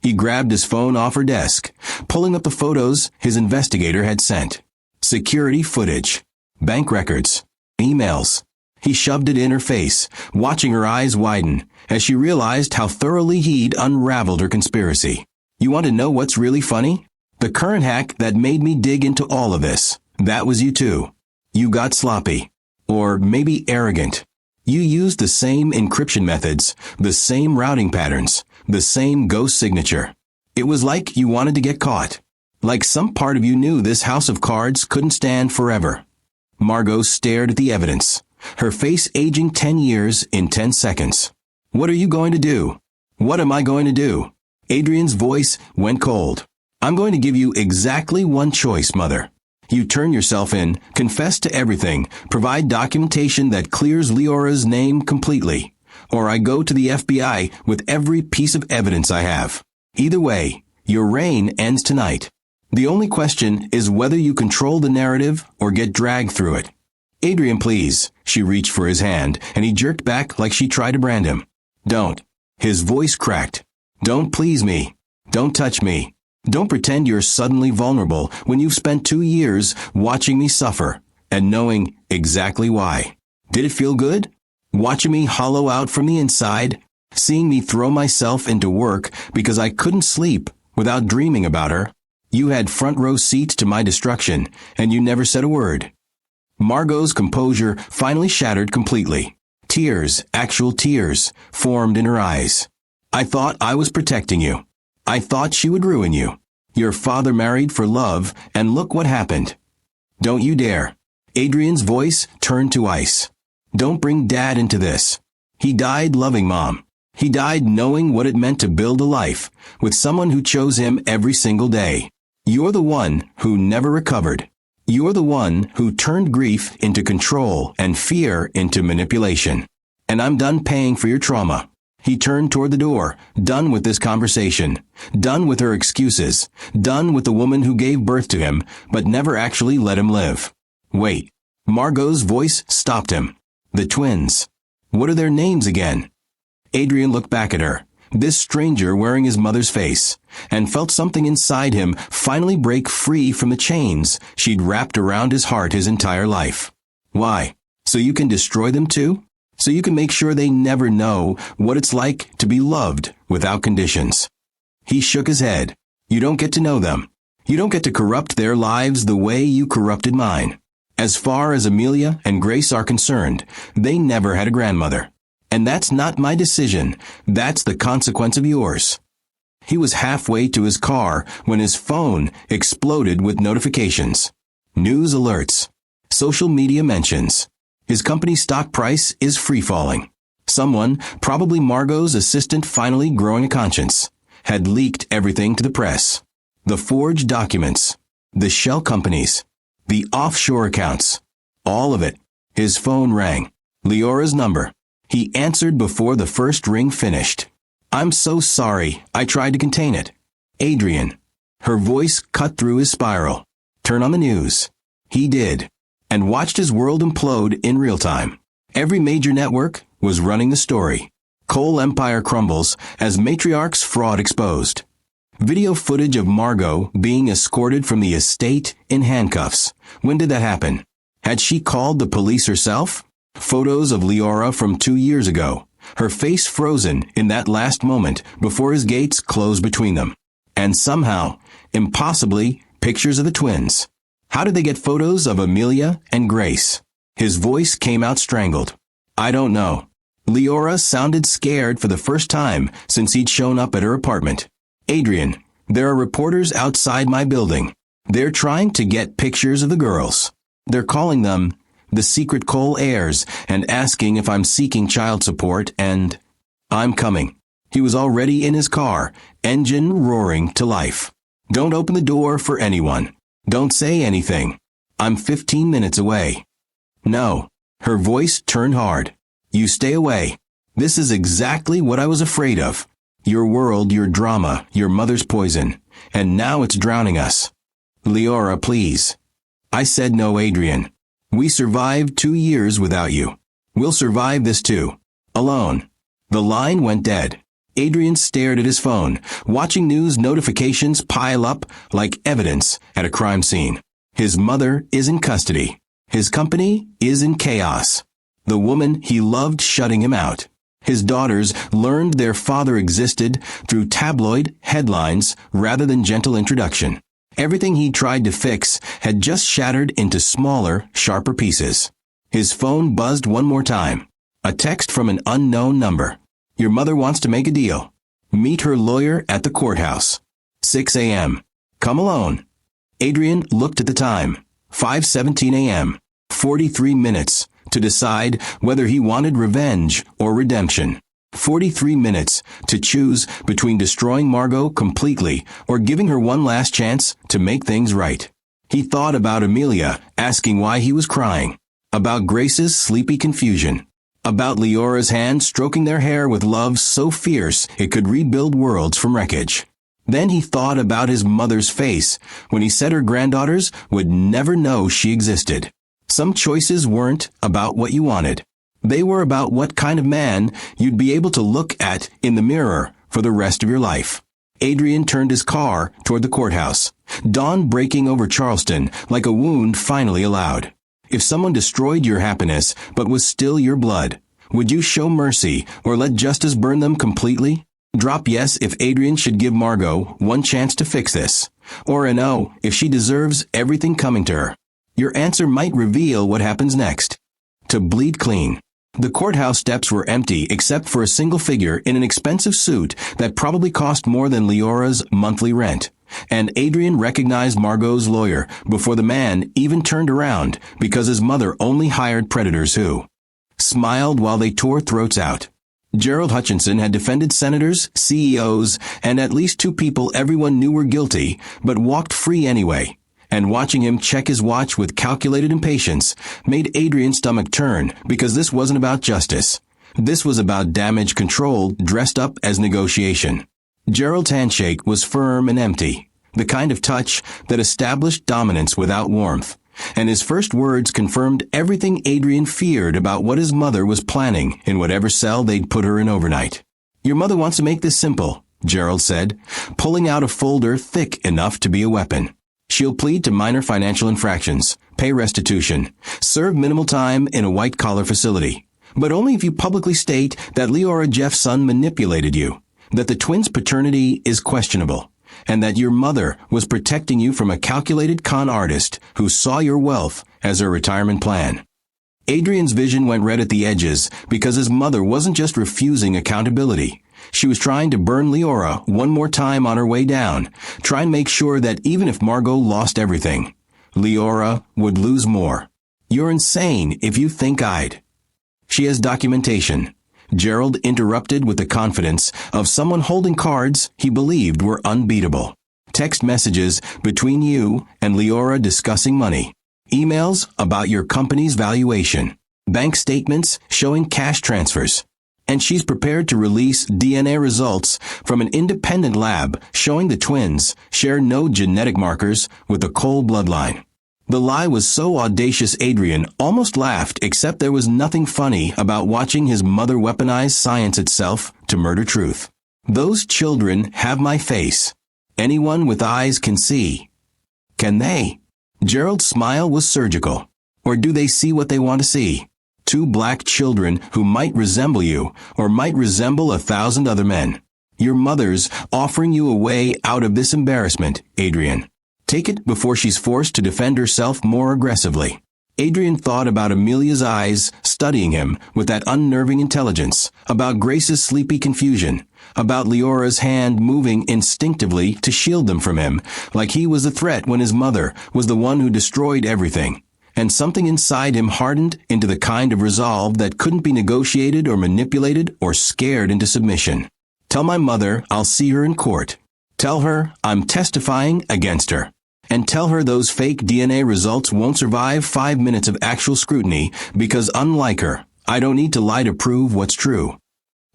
He grabbed his phone off her desk, pulling up the photos his investigator had sent. Security footage, bank records, emails. He shoved it in her face, watching her eyes widen as she realized how thoroughly he'd unraveled her conspiracy. You want to know what's really funny? The current hack that made me dig into all of this, that was you too. You got sloppy. Or maybe arrogant. You used the same encryption methods, the same routing patterns, the same ghost signature. It was like you wanted to get caught. Like some part of you knew this house of cards couldn't stand forever. Margot stared at the evidence, her face aging 10 years in 10 seconds. What are you going to do? What am I going to do? Adrian's voice went cold. I'm going to give you exactly one choice, mother. You turn yourself in, confess to everything, provide documentation that clears Leora's name completely, or I go to the FBI with every piece of evidence I have. Either way, your reign ends tonight. The only question is whether you control the narrative or get dragged through it. Adrian, please. She reached for his hand, and he jerked back like she tried to brand him. Don't. His voice cracked. Don't please me. Don't touch me. Don't pretend you're suddenly vulnerable when you've spent 2 years watching me suffer and knowing exactly why. Did it feel good? Watching me hollow out from the inside? Seeing me throw myself into work because I couldn't sleep without dreaming about her? You had front row seats to my destruction, and you never said a word. Margot's composure finally shattered completely. Tears, actual tears, formed in her eyes. I thought I was protecting you. I thought she would ruin you. Your father married for love, and look what happened. Don't you dare. Adrian's voice turned to ice. Don't bring Dad into this. He died loving Mom. He died knowing what it meant to build a life with someone who chose him every single day. You're the one who never recovered. You're the one who turned grief into control and fear into manipulation. And I'm done paying for your trauma. He turned toward the door, done with this conversation, done with her excuses, done with the woman who gave birth to him, but never actually let him live. Wait. Margot's voice stopped him. The twins. What are their names again? Adrian looked back at her, this stranger wearing his mother's face, and felt something inside him finally break free from the chains she'd wrapped around his heart his entire life. Why? So you can destroy them too? So you can make sure they never know what it's like to be loved without conditions. He shook his head. You don't get to know them. You don't get to corrupt their lives the way you corrupted mine. As far as Amelia and Grace are concerned, they never had a grandmother. And that's not my decision. That's the consequence of yours. He was halfway to his car when his phone exploded with notifications. News alerts. Social media mentions. His company's stock price is free-falling. Someone, probably Margot's assistant finally growing a conscience, had leaked everything to the press. The forged documents, the shell companies, the offshore accounts, all of it. His phone rang. Leora's number. He answered before the first ring finished. I'm so sorry. I tried to contain it. Adrian. Her voice cut through his spiral. Turn on the news. He did. And watched his world implode in real time. Every major network was running the story. Cole empire crumbles as matriarch's fraud exposed. Video footage of Margot being escorted from the estate in handcuffs. When did that happen? Had she called the police herself? Photos of Leora from 2 years ago. Her face frozen in that last moment before his gates closed between them. And somehow, impossibly, pictures of the twins. How did they get photos of Amelia and Grace? His voice came out strangled. I don't know. Leora sounded scared for the first time since he'd shown up at her apartment. Adrian, there are reporters outside my building. They're trying to get pictures of the girls. They're calling them the secret Cole heirs and asking if I'm seeking child support and I'm coming. He was already in his car, engine roaring to life. Don't open the door for anyone. Don't say anything. I'm 15 minutes away. No. Her voice turned hard. You stay away. This is exactly what I was afraid of. Your world, your drama, your mother's poison. And now it's drowning us. Leora, please. I said no, Adrian. We survived 2 years without you. We'll survive this too. Alone. The line went dead. Adrian stared at his phone, watching news notifications pile up like evidence at a crime scene. His mother is in custody. His company is in chaos. The woman he loved shutting him out. His daughters learned their father existed through tabloid headlines rather than gentle introduction. Everything he tried to fix had just shattered into smaller, sharper pieces. His phone buzzed one more time. A text from an unknown number. Your mother wants to make a deal. Meet her lawyer at the courthouse. 6 a.m. Come alone. Adrian looked at the time. 5:17 a.m. 43 minutes to decide whether he wanted revenge or redemption. 43 minutes to choose between destroying Margot completely or giving her one last chance to make things right. He thought about Amelia, asking why he was crying. About Grace's sleepy confusion. About Leora's hand stroking their hair with love so fierce it could rebuild worlds from wreckage. Then he thought about his mother's face when he said her granddaughters would never know she existed. Some choices weren't about what you wanted. They were about what kind of man you'd be able to look at in the mirror for the rest of your life. Adrian turned his car toward the courthouse, dawn breaking over Charleston like a wound finally allowed. If someone destroyed your happiness but was still your blood, would you show mercy or let justice burn them completely? Drop yes if Adrian should give Margot one chance to fix this, or a no if she deserves everything coming to her. Your answer might reveal what happens next. To bleed clean. The courthouse steps were empty except for a single figure in an expensive suit that probably cost more than Leora's monthly rent. And Adrian recognized Margot's lawyer before the man even turned around because his mother only hired predators who smiled while they tore throats out. Gerald Hutchinson had defended senators, CEOs, and at least 2 people everyone knew were guilty, but walked free anyway. And watching him check his watch with calculated impatience made Adrian's stomach turn because this wasn't about justice. This was about damage control dressed up as negotiation. Gerald's handshake was firm and empty, the kind of touch that established dominance without warmth. And his first words confirmed everything Adrian feared about what his mother was planning in whatever cell they'd put her in overnight. Your mother wants to make this simple, Gerald said, pulling out a folder thick enough to be a weapon. She'll plead to minor financial infractions, pay restitution, serve minimal time in a white-collar facility, but only if you publicly state that Leora Jeff's son manipulated you, that the twins' paternity is questionable, and that your mother was protecting you from a calculated con artist who saw your wealth as her retirement plan. Adrian's vision went red at the edges because his mother wasn't just refusing accountability. She was trying to burn Leora one more time on her way down, try and make sure that even if Margot lost everything, Leora would lose more. You're insane if you think I'd. She has documentation. Gerald interrupted with the confidence of someone holding cards he believed were unbeatable. Text messages between you and Leora discussing money. Emails about your company's valuation. Bank statements showing cash transfers. And she's prepared to release DNA results from an independent lab showing the twins share no genetic markers with the Cole bloodline. The lie was so audacious Adrian almost laughed, except there was nothing funny about watching his mother weaponize science itself to murder truth. Those children have my face. Anyone with eyes can see. Can they? Gerald's smile was surgical. Or do they see what they want to see? Two black children who might resemble you, or might resemble 1,000 other men. Your mother's offering you a way out of this embarrassment, Adrian. Take it before she's forced to defend herself more aggressively. Adrian thought about Amelia's eyes studying him with that unnerving intelligence, about Grace's sleepy confusion, about Leora's hand moving instinctively to shield them from him, like he was a threat when his mother was the one who destroyed everything. And something inside him hardened into the kind of resolve that couldn't be negotiated or manipulated or scared into submission. Tell my mother I'll see her in court. Tell her I'm testifying against her. And tell her those fake DNA results won't survive 5 minutes of actual scrutiny because, unlike her, I don't need to lie to prove what's true.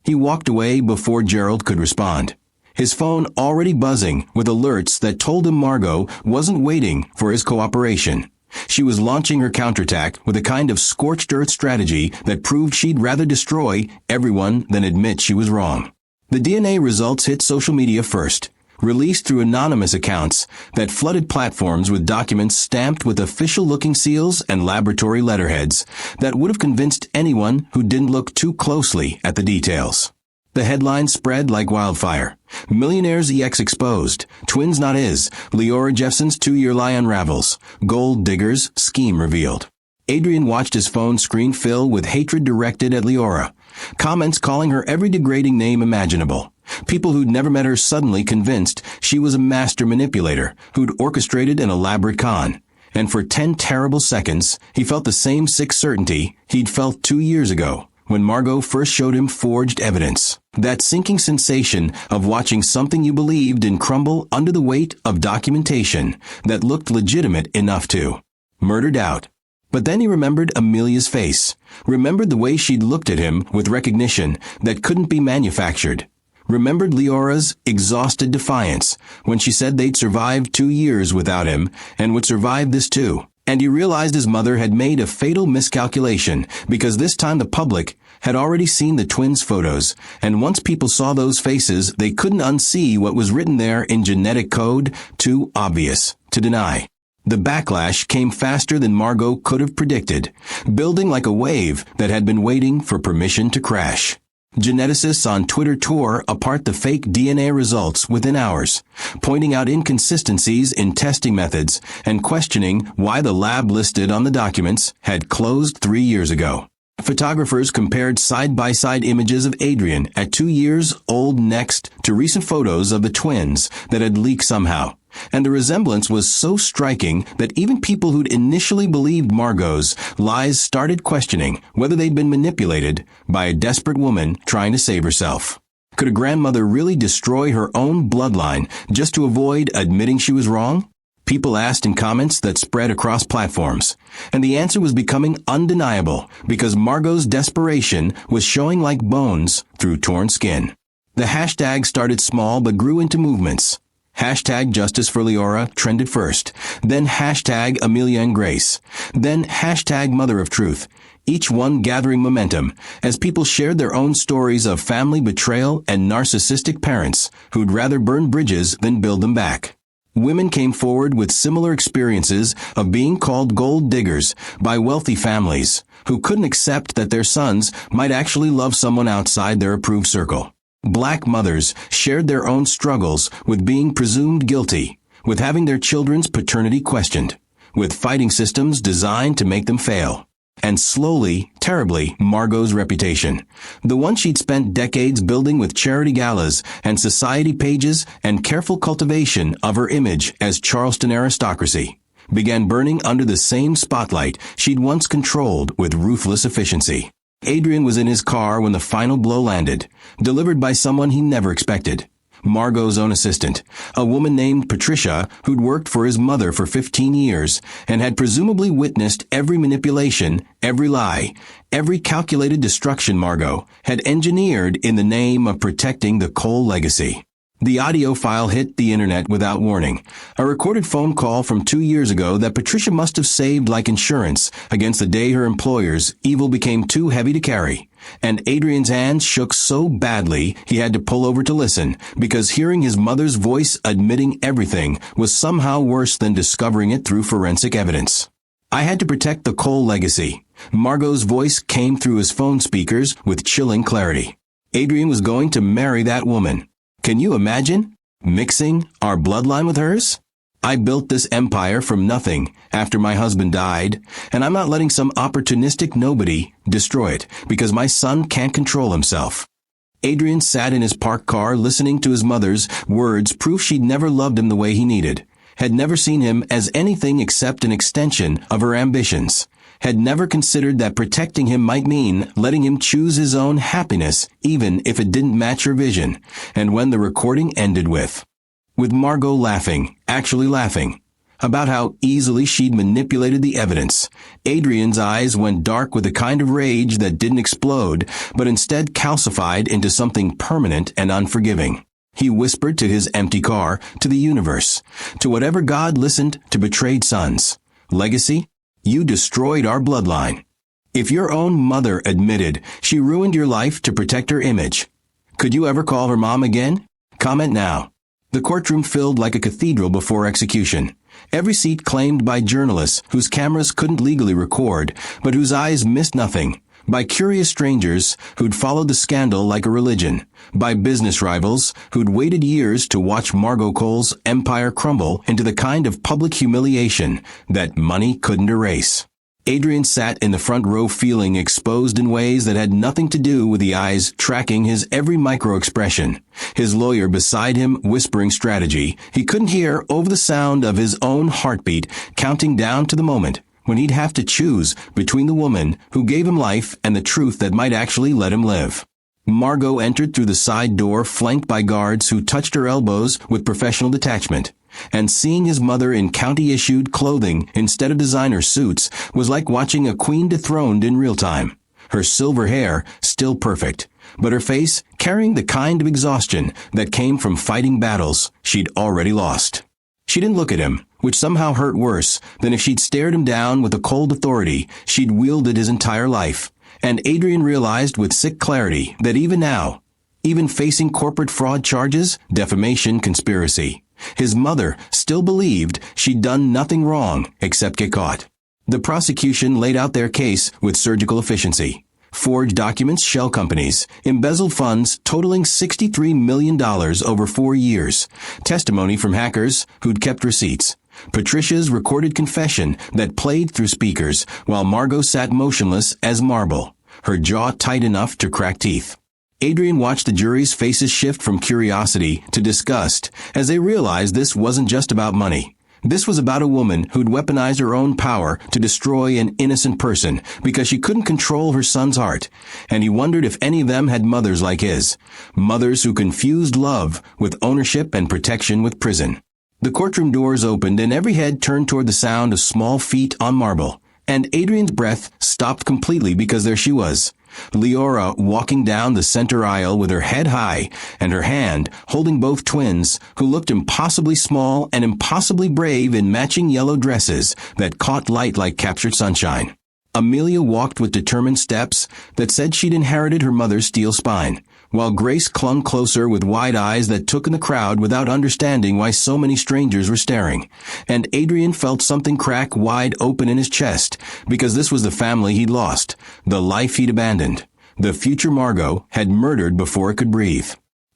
He walked away before Gerald could respond, his phone already buzzing with alerts that told him Margot wasn't waiting for his cooperation. She was launching her counterattack with a kind of scorched earth strategy that proved she'd rather destroy everyone than admit she was wrong. The DNA results hit social media first, released through anonymous accounts that flooded platforms with documents stamped with official-looking seals and laboratory letterheads that would have convinced anyone who didn't look too closely at the details. The headlines spread like wildfire. Millionaires EX exposed. Twins not his. Leora Jeffson's 2-year lie unravels. Gold diggers scheme revealed. Adrian watched his phone screen fill with hatred directed at Leora. Comments calling her every degrading name imaginable. People who'd never met her suddenly convinced she was a master manipulator who'd orchestrated an elaborate con. And for 10 terrible seconds, he felt the same sick certainty he'd felt 2 years ago when Margot first showed him forged evidence. That sinking sensation of watching something you believed in crumble under the weight of documentation that looked legitimate enough to. Murdered out. But then he remembered Amelia's face, remembered the way she'd looked at him with recognition that couldn't be manufactured. Remembered Leora's exhausted defiance when she said they'd survived 2 years without him and would survive this too. And he realized his mother had made a fatal miscalculation because this time the public had already seen the twins' photos, and once people saw those faces, they couldn't unsee what was written there in genetic code, too obvious to deny. The backlash came faster than Margot could have predicted, building like a wave that had been waiting for permission to crash. Geneticists on Twitter tore apart the fake DNA results within hours, pointing out inconsistencies in testing methods and questioning why the lab listed on the documents had closed 3 years ago. Photographers compared side-by-side images of Adrian at 2 years old next to recent photos of the twins that had leaked somehow. And the resemblance was so striking that even people who'd initially believed Margot's lies started questioning whether they'd been manipulated by a desperate woman trying to save herself. Could a grandmother really destroy her own bloodline just to avoid admitting she was wrong? People asked in comments that spread across platforms, and the answer was becoming undeniable because Margot's desperation was showing like bones through torn skin. The hashtag started small but grew into movements. Hashtag Justice for Leora trended first, then hashtag Amelia and Grace, then hashtag Mother of Truth, each one gathering momentum as people shared their own stories of family betrayal and narcissistic parents who'd rather burn bridges than build them back. Women came forward with similar experiences of being called gold diggers by wealthy families who couldn't accept that their sons might actually love someone outside their approved circle. Black mothers shared their own struggles with being presumed guilty, with having their children's paternity questioned, with fighting systems designed to make them fail. And slowly, terribly, Margot's reputation, the one she'd spent decades building with charity galas and society pages and careful cultivation of her image as Charleston aristocracy, began burning under the same spotlight she'd once controlled with ruthless efficiency. Adrian was in his car when the final blow landed, delivered by someone he never expected. Margot's own assistant, a woman named Patricia who'd worked for his mother for 15 years and had presumably witnessed every manipulation, every lie, every calculated destruction Margot had engineered in the name of protecting the Cole legacy. The audio file hit the internet without warning. A recorded phone call from 2 years ago that Patricia must have saved like insurance against the day her employer's evil became too heavy to carry. And Adrian's hands shook so badly he had to pull over to listen, because hearing his mother's voice admitting everything was somehow worse than discovering it through forensic evidence. I had to protect the Cole legacy. Margot's voice came through his phone speakers with chilling clarity. Adrian was going to marry that woman. Can you imagine? Mixing our bloodline with hers? I built this empire from nothing after my husband died, and I'm not letting some opportunistic nobody destroy it because my son can't control himself. Adrian sat in his parked car listening to his mother's words, proof she'd never loved him the way he needed, had never seen him as anything except an extension of her ambitions, had never considered that protecting him might mean letting him choose his own happiness, even if it didn't match her vision. And when the recording ended with Margot laughing, actually laughing, about how easily she'd manipulated the evidence, Adrian's eyes went dark with a kind of rage that didn't explode, but instead calcified into something permanent and unforgiving. He whispered to his empty car, to the universe, to whatever God listened to betrayed sons. Legacy? You destroyed our bloodline. If your own mother admitted she ruined your life to protect her image, could you ever call her mom again? Comment now. The courtroom filled like a cathedral before execution. Every seat claimed by journalists whose cameras couldn't legally record, but whose eyes missed nothing. By curious strangers who'd followed the scandal like a religion. By business rivals who'd waited years to watch Margot Cole's empire crumble into the kind of public humiliation that money couldn't erase. Adrian sat in the front row feeling exposed in ways that had nothing to do with the eyes tracking his every micro-expression. His lawyer beside him whispering strategy. He couldn't hear over the sound of his own heartbeat counting down to the moment when he'd have to choose between the woman who gave him life and the truth that might actually let him live. Margot entered through the side door, flanked by guards who touched her elbows with professional detachment. And seeing his mother in county-issued clothing instead of designer suits was like watching a queen dethroned in real time. Her silver hair still perfect, but her face carrying the kind of exhaustion that came from fighting battles she'd already lost. She didn't look at him, which somehow hurt worse than if she'd stared him down with the cold authority she'd wielded his entire life. And Adrian realized with sick clarity that even now, even facing corporate fraud charges, defamation, conspiracy, his mother still believed she'd done nothing wrong except get caught. The prosecution laid out their case with surgical efficiency. Forged documents, shell companies, embezzled funds totaling $63 million over 4 years, testimony from hackers who'd kept receipts, Patricia's recorded confession that played through speakers while Margot sat motionless as marble, her jaw tight enough to crack teeth. Adrian watched the jury's faces shift from curiosity to disgust as they realized this wasn't just about money. This was about a woman who'd weaponized her own power to destroy an innocent person because she couldn't control her son's heart, and he wondered if any of them had mothers like his, mothers who confused love with ownership and protection with prison. The courtroom doors opened and every head turned toward the sound of small feet on marble, and Adrian's breath stopped completely because there she was, Leora walking down the center aisle with her head high and her hand holding both twins who looked impossibly small and impossibly brave in matching yellow dresses that caught light like captured sunshine. Amelia walked with determined steps that said she'd inherited her mother's steel spine, while Grace clung closer with wide eyes that took in the crowd without understanding why so many strangers were staring. And Adrian felt something crack wide open in his chest, because this was the family he'd lost, the life he'd abandoned. The future Margot had murdered before it could breathe.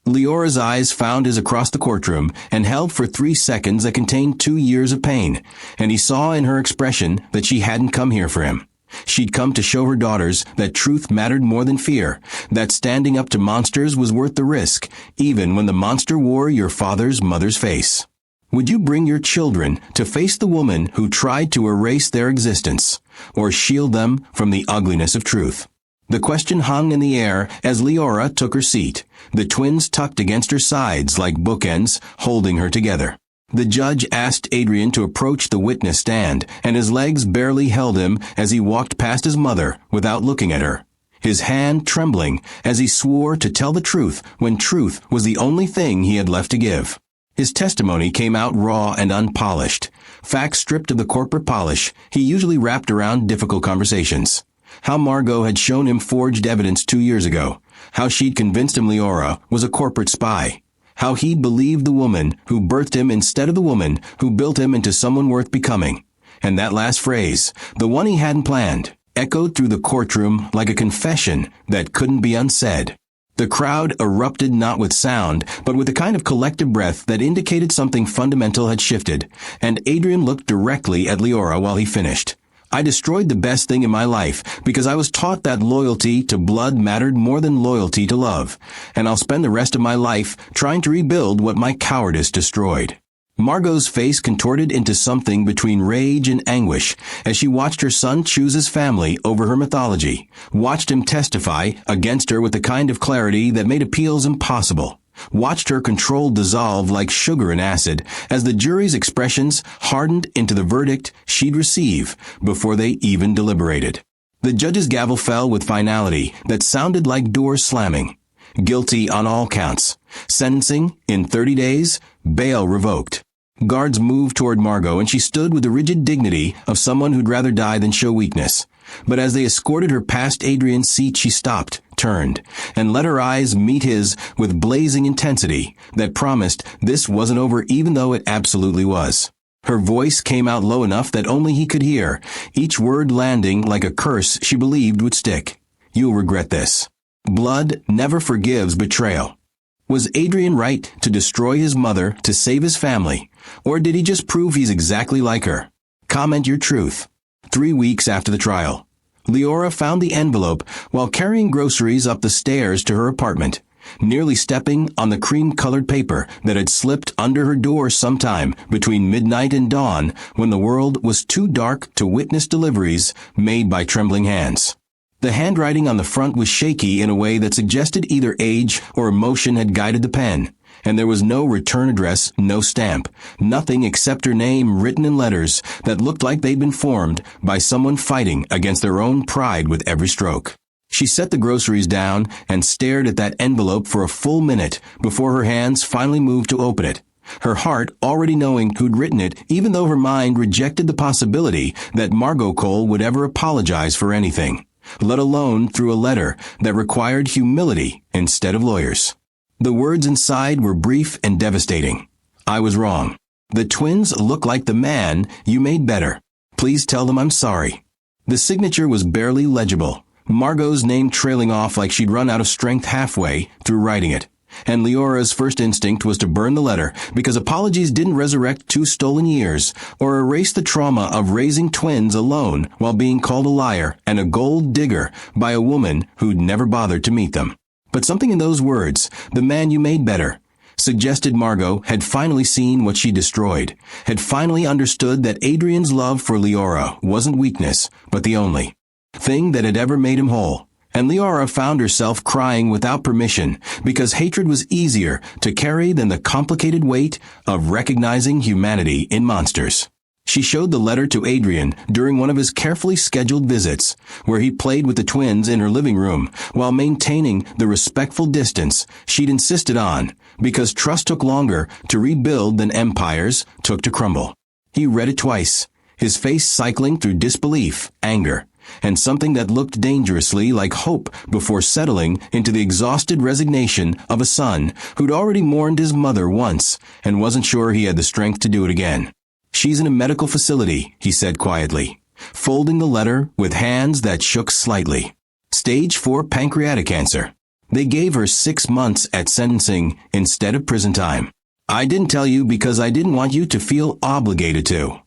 Leora's eyes found his across the courtroom and held for 3 seconds that contained 2 years of pain, and he saw in her expression that she hadn't come here for him. She'd come to show her daughters that truth mattered more than fear, that standing up to monsters was worth the risk, even when the monster wore your father's mother's face. Would you bring your children to face the woman who tried to erase their existence, or shield them from the ugliness of truth? The question hung in the air as Leora took her seat, the twins tucked against her sides like bookends, holding her together. The judge asked Adrian to approach the witness stand, and his legs barely held him as he walked past his mother without looking at her. his hand trembling as he swore to tell the truth when truth was the only thing he had left to give. His testimony came out raw and unpolished. Facts stripped of the corporate polish he usually wrapped around difficult conversations. How Margot had shown him forged evidence 2 years ago. How she'd convinced him Leora was a corporate spy. How he believed the woman who birthed him instead of the woman who built him into someone worth becoming. And that last phrase, the one he hadn't planned, echoed through the courtroom like a confession that couldn't be unsaid. The crowd erupted not with sound, but with a kind of collective breath that indicated something fundamental had shifted, and Adrian looked directly at Leora while he finished. I destroyed the best thing in my life because I was taught that loyalty to blood mattered more than loyalty to love, and I'll spend the rest of my life trying to rebuild what my cowardice destroyed. Margot's face contorted into something between rage and anguish as she watched her son choose his family over her mythology, watched him testify against her with a kind of clarity that made appeals impossible, watched her control dissolve like sugar in acid as the jury's expressions hardened into the verdict she'd receive before they even deliberated. The judge's gavel fell with finality that sounded like doors slamming. Guilty on all counts. Sentencing in 30 days, bail revoked. Guards moved toward Margot, and she stood with the rigid dignity of someone who'd rather die than show weakness. But as they escorted her past Adrian's seat, she stopped, turned, and let her eyes meet his with blazing intensity that promised this wasn't over even though it absolutely was. Her voice came out low enough that only he could hear, each word landing like a curse she believed would stick. You'll regret this. Blood never forgives betrayal. Was Adrian right to destroy his mother to save his family, or did he just prove he's exactly like her? Comment your truth. 3 weeks after the trial, Leora found the envelope while carrying groceries up the stairs to her apartment, nearly stepping on the cream-colored paper that had slipped under her door sometime between midnight and dawn when the world was too dark to witness deliveries made by trembling hands. The handwriting on the front was shaky in a way that suggested either age or emotion had guided the pen, and there was no return address, no stamp, nothing except her name written in letters that looked like they'd been formed by someone fighting against their own pride with every stroke. She set the groceries down and stared at that envelope for a full minute before her hands finally moved to open it, her heart already knowing who'd written it, even though her mind rejected the possibility that Margot Cole would ever apologize for anything, let alone through a letter that required humility instead of lawyers. The words inside were brief and devastating. I was wrong. The twins look like the man you made better. Please tell them I'm sorry. The signature was barely legible, Margot's name trailing off like she'd run out of strength halfway through writing it. And Leora's first instinct was to burn the letter because apologies didn't resurrect 2 stolen years or erase the trauma of raising twins alone while being called a liar and a gold digger by a woman who'd never bothered to meet them. But something in those words, the man you made better, suggested Margot had finally seen what she destroyed, had finally understood that Adrian's love for Leora wasn't weakness, but the only thing that had ever made him whole. And Leora found herself crying without permission because hatred was easier to carry than the complicated weight of recognizing humanity in monsters. She showed the letter to Adrian during one of his carefully scheduled visits, where he played with the twins in her living room while maintaining the respectful distance she'd insisted on because trust took longer to rebuild than empires took to crumble. He read it twice, his face cycling through disbelief, anger, and something that looked dangerously like hope before settling into the exhausted resignation of a son who'd already mourned his mother once and wasn't sure he had the strength to do it again. She's in a medical facility, he said quietly, folding the letter with hands that shook slightly. Stage 4 pancreatic cancer. They gave her 6 months at sentencing instead of prison time. I didn't tell you because I didn't want you to feel obligated to.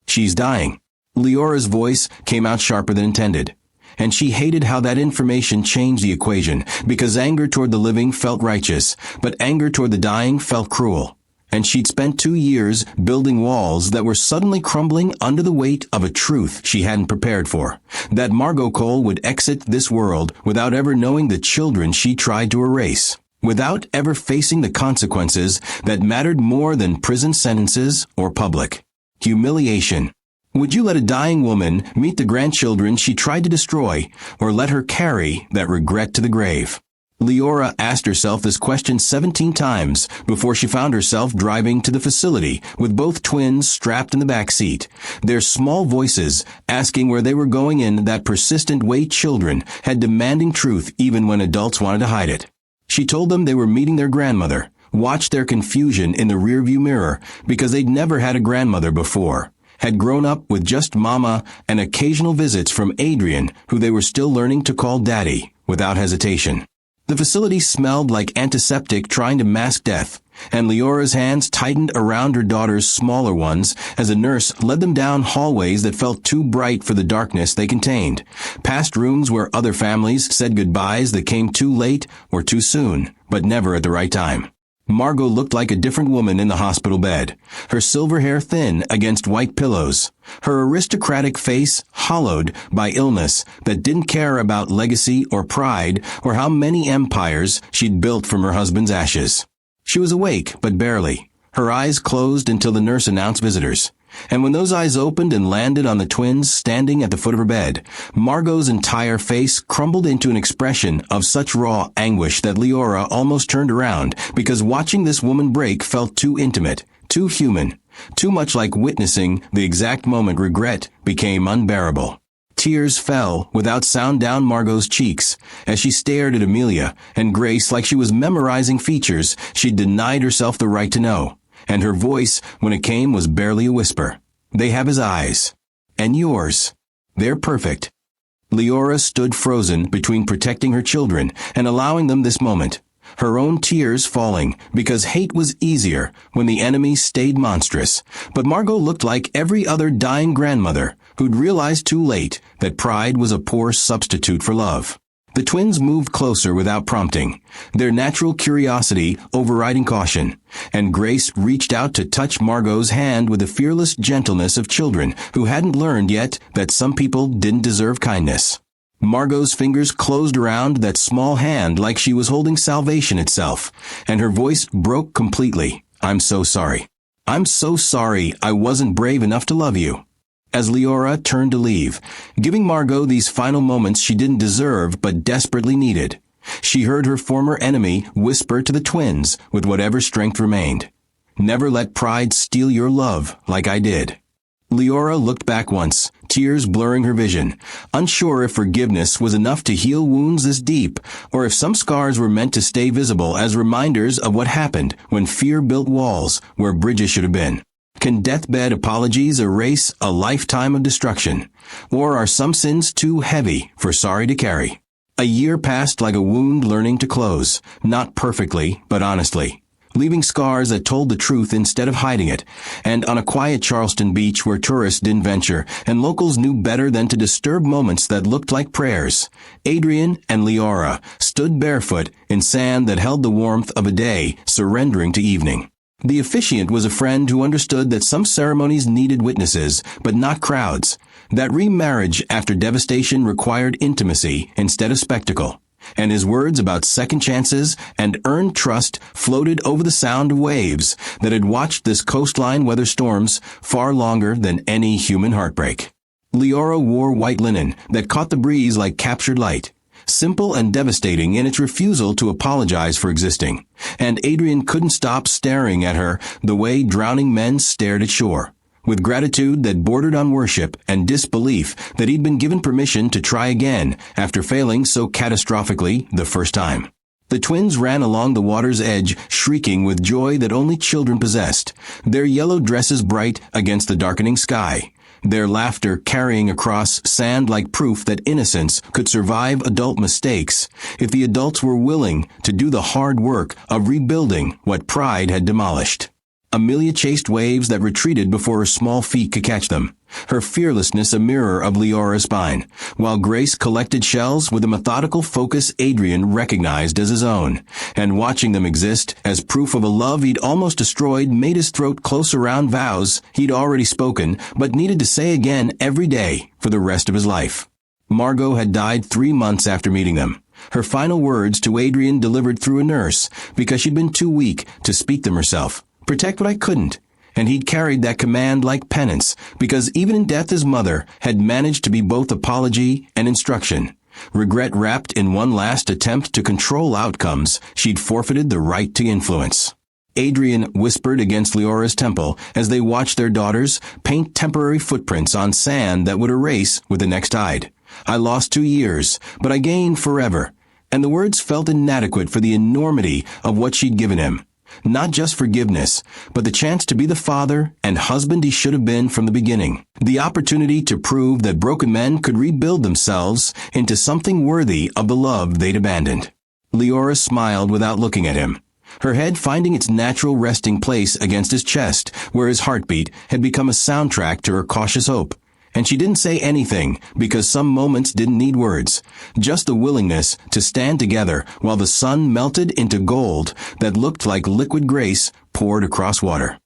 She's dying. Leora's voice came out sharper than intended, and she hated how that information changed the equation because anger toward the living felt righteous, but anger toward the dying felt cruel. And she'd spent 2 years building walls that were suddenly crumbling under the weight of a truth she hadn't prepared for, that Margot Cole would exit this world without ever knowing the children she tried to erase, without ever facing the consequences that mattered more than prison sentences or public humiliation. Would you let a dying woman meet the grandchildren she tried to destroy, or let her carry that regret to the grave? Leora asked herself this question 17 times before she found herself driving to the facility with both twins strapped in the back seat, their small voices asking where they were going in that persistent way children had demanding truth even when adults wanted to hide it. She told them they were meeting their grandmother, watched their confusion in the rearview mirror because they'd never had a grandmother before, had grown up with just Mama and occasional visits from Adrian, who they were still learning to call Daddy, without hesitation. The facility smelled like antiseptic trying to mask death, and Leora's hands tightened around her daughter's smaller ones as a nurse led them down hallways that felt too bright for the darkness they contained, past rooms where other families said goodbyes that came too late or too soon, but never at the right time. Margot looked like a different woman in the hospital bed, her silver hair thin against white pillows, her aristocratic face hollowed by illness that didn't care about legacy or pride or how many empires she'd built from her husband's ashes. She was awake, but barely, her eyes closed until the nurse announced visitors. And when those eyes opened and landed on the twins standing at the foot of her bed, Margot's entire face crumbled into an expression of such raw anguish that Leora almost turned around because watching this woman break felt too intimate, too human, too much like witnessing the exact moment regret became unbearable. Tears fell without sound down Margot's cheeks as she stared at Amelia and Grace like she was memorizing features she'd denied herself the right to know. And her voice, when it came, was barely a whisper. They have his eyes. And yours. They're perfect. Leora stood frozen between protecting her children and allowing them this moment, her own tears falling because hate was easier when the enemy stayed monstrous. But Margot looked like every other dying grandmother who'd realized too late that pride was a poor substitute for love. The twins moved closer without prompting, their natural curiosity overriding caution, and Grace reached out to touch Margot's hand with the fearless gentleness of children who hadn't learned yet that some people didn't deserve kindness. Margot's fingers closed around that small hand like she was holding salvation itself, and her voice broke completely. I'm so sorry. I'm so sorry I wasn't brave enough to love you. As Leora turned to leave, giving Margot these final moments she didn't deserve but desperately needed, she heard her former enemy whisper to the twins with whatever strength remained, "Never let pride steal your love like I did." Leora looked back once, tears blurring her vision, unsure if forgiveness was enough to heal wounds this deep, or if some scars were meant to stay visible as reminders of what happened when fear built walls where bridges should have been. Can deathbed apologies erase a lifetime of destruction? Or are some sins too heavy for sorry to carry? A year passed like a wound learning to close, not perfectly, but honestly, leaving scars that told the truth instead of hiding it, and on a quiet Charleston beach where tourists didn't venture, and locals knew better than to disturb moments that looked like prayers, Adrian and Leora stood barefoot in sand that held the warmth of a day surrendering to evening. The officiant was a friend who understood that some ceremonies needed witnesses, but not crowds, that remarriage after devastation required intimacy instead of spectacle, and his words about second chances and earned trust floated over the sound of waves that had watched this coastline weather storms far longer than any human heartbreak. Leora wore white linen that caught the breeze like captured light, simple and devastating in its refusal to apologize for existing, and Adrian couldn't stop staring at her the way drowning men stared at shore, with gratitude that bordered on worship and disbelief that he'd been given permission to try again after failing so catastrophically the first time. The twins ran along the water's edge, shrieking with joy that only children possessed, their yellow dresses bright against the darkening sky, their laughter carrying across sand like proof that innocence could survive adult mistakes if the adults were willing to do the hard work of rebuilding what pride had demolished. Amelia chased waves that retreated before her small feet could catch them, her fearlessness a mirror of Leora's spine, while Grace collected shells with a methodical focus Adrian recognized as his own, and watching them exist as proof of a love he'd almost destroyed made his throat close around vows he'd already spoken but needed to say again every day for the rest of his life. Margot had died 3 months after meeting them, her final words to Adrian delivered through a nurse because she'd been too weak to speak them herself. Protect what I couldn't. And he'd carried that command like penance, because even in death his mother had managed to be both apology and instruction. Regret wrapped in one last attempt to control outcomes, she'd forfeited the right to influence. Adrian whispered against Leora's temple as they watched their daughters paint temporary footprints on sand that would erase with the next tide. I lost 2 years, but I gained forever. And the words felt inadequate for the enormity of what she'd given him. Not just forgiveness, but the chance to be the father and husband he should have been from the beginning. The opportunity to prove that broken men could rebuild themselves into something worthy of the love they'd abandoned. Leora smiled without looking at him, her head finding its natural resting place against his chest, where his heartbeat had become a soundtrack to her cautious hope. And she didn't say anything, because some moments didn't need words, just the willingness to stand together while the sun melted into gold that looked like liquid grace poured across water.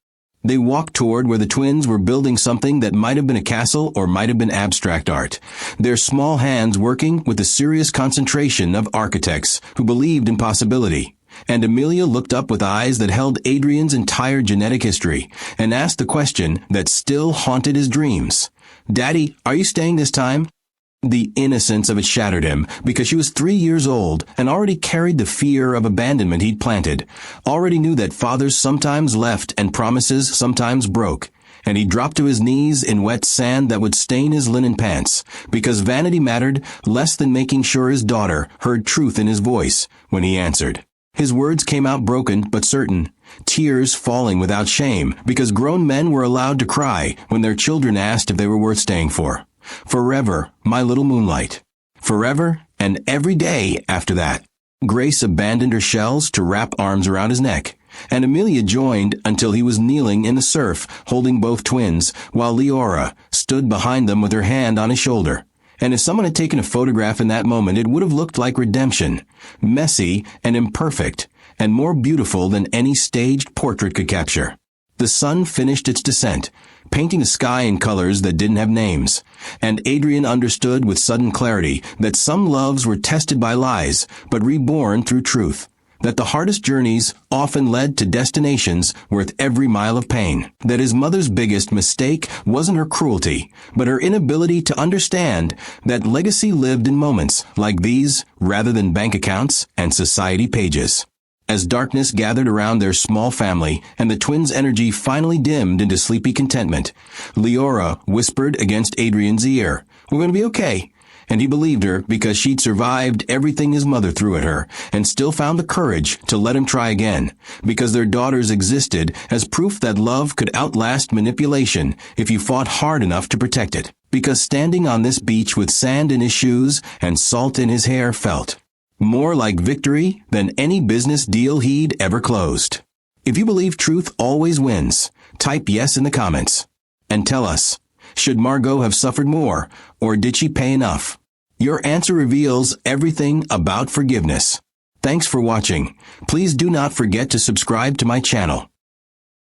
They walked toward where the twins were building something that might have been a castle or might have been abstract art, their small hands working with the serious concentration of architects who believed in possibility. And Amelia looked up with eyes that held Adrian's entire genetic history and asked the question that still haunted his dreams. "Daddy, are you staying this time?" The innocence of it shattered him, because she was 3 years old and already carried the fear of abandonment he'd planted, already knew that fathers sometimes left and promises sometimes broke, and he dropped to his knees in wet sand that would stain his linen pants, because vanity mattered less than making sure his daughter heard truth in his voice when he answered. His words came out broken but certain, tears falling without shame, because grown men were allowed to cry when their children asked if they were worth staying for. "Forever, my little moonlight." Forever and every day after that. Grace abandoned her shells to wrap arms around his neck, and Amelia joined until he was kneeling in the surf, holding both twins, while Leora stood behind them with her hand on his shoulder. And if someone had taken a photograph in that moment, it would have looked like redemption, messy and imperfect, and more beautiful than any staged portrait could capture. The sun finished its descent, painting the sky in colors that didn't have names, and Adrian understood with sudden clarity that some loves were tested by lies, but reborn through truth. That the hardest journeys often led to destinations worth every mile of pain. That his mother's biggest mistake wasn't her cruelty, but her inability to understand that legacy lived in moments like these rather than bank accounts and society pages. As darkness gathered around their small family and the twins' energy finally dimmed into sleepy contentment, Leora whispered against Adrian's ear, "We're going to be okay." And he believed her because she'd survived everything his mother threw at her and still found the courage to let him try again, because their daughters existed as proof that love could outlast manipulation if you fought hard enough to protect it. Because standing on this beach with sand in his shoes and salt in his hair felt more like victory than any business deal he'd ever closed. If you believe truth always wins, type yes in the comments. And tell us, should Margot have suffered more, or did she pay enough? Your answer reveals everything about forgiveness. Thanks for watching. Please do not forget to subscribe to my channel.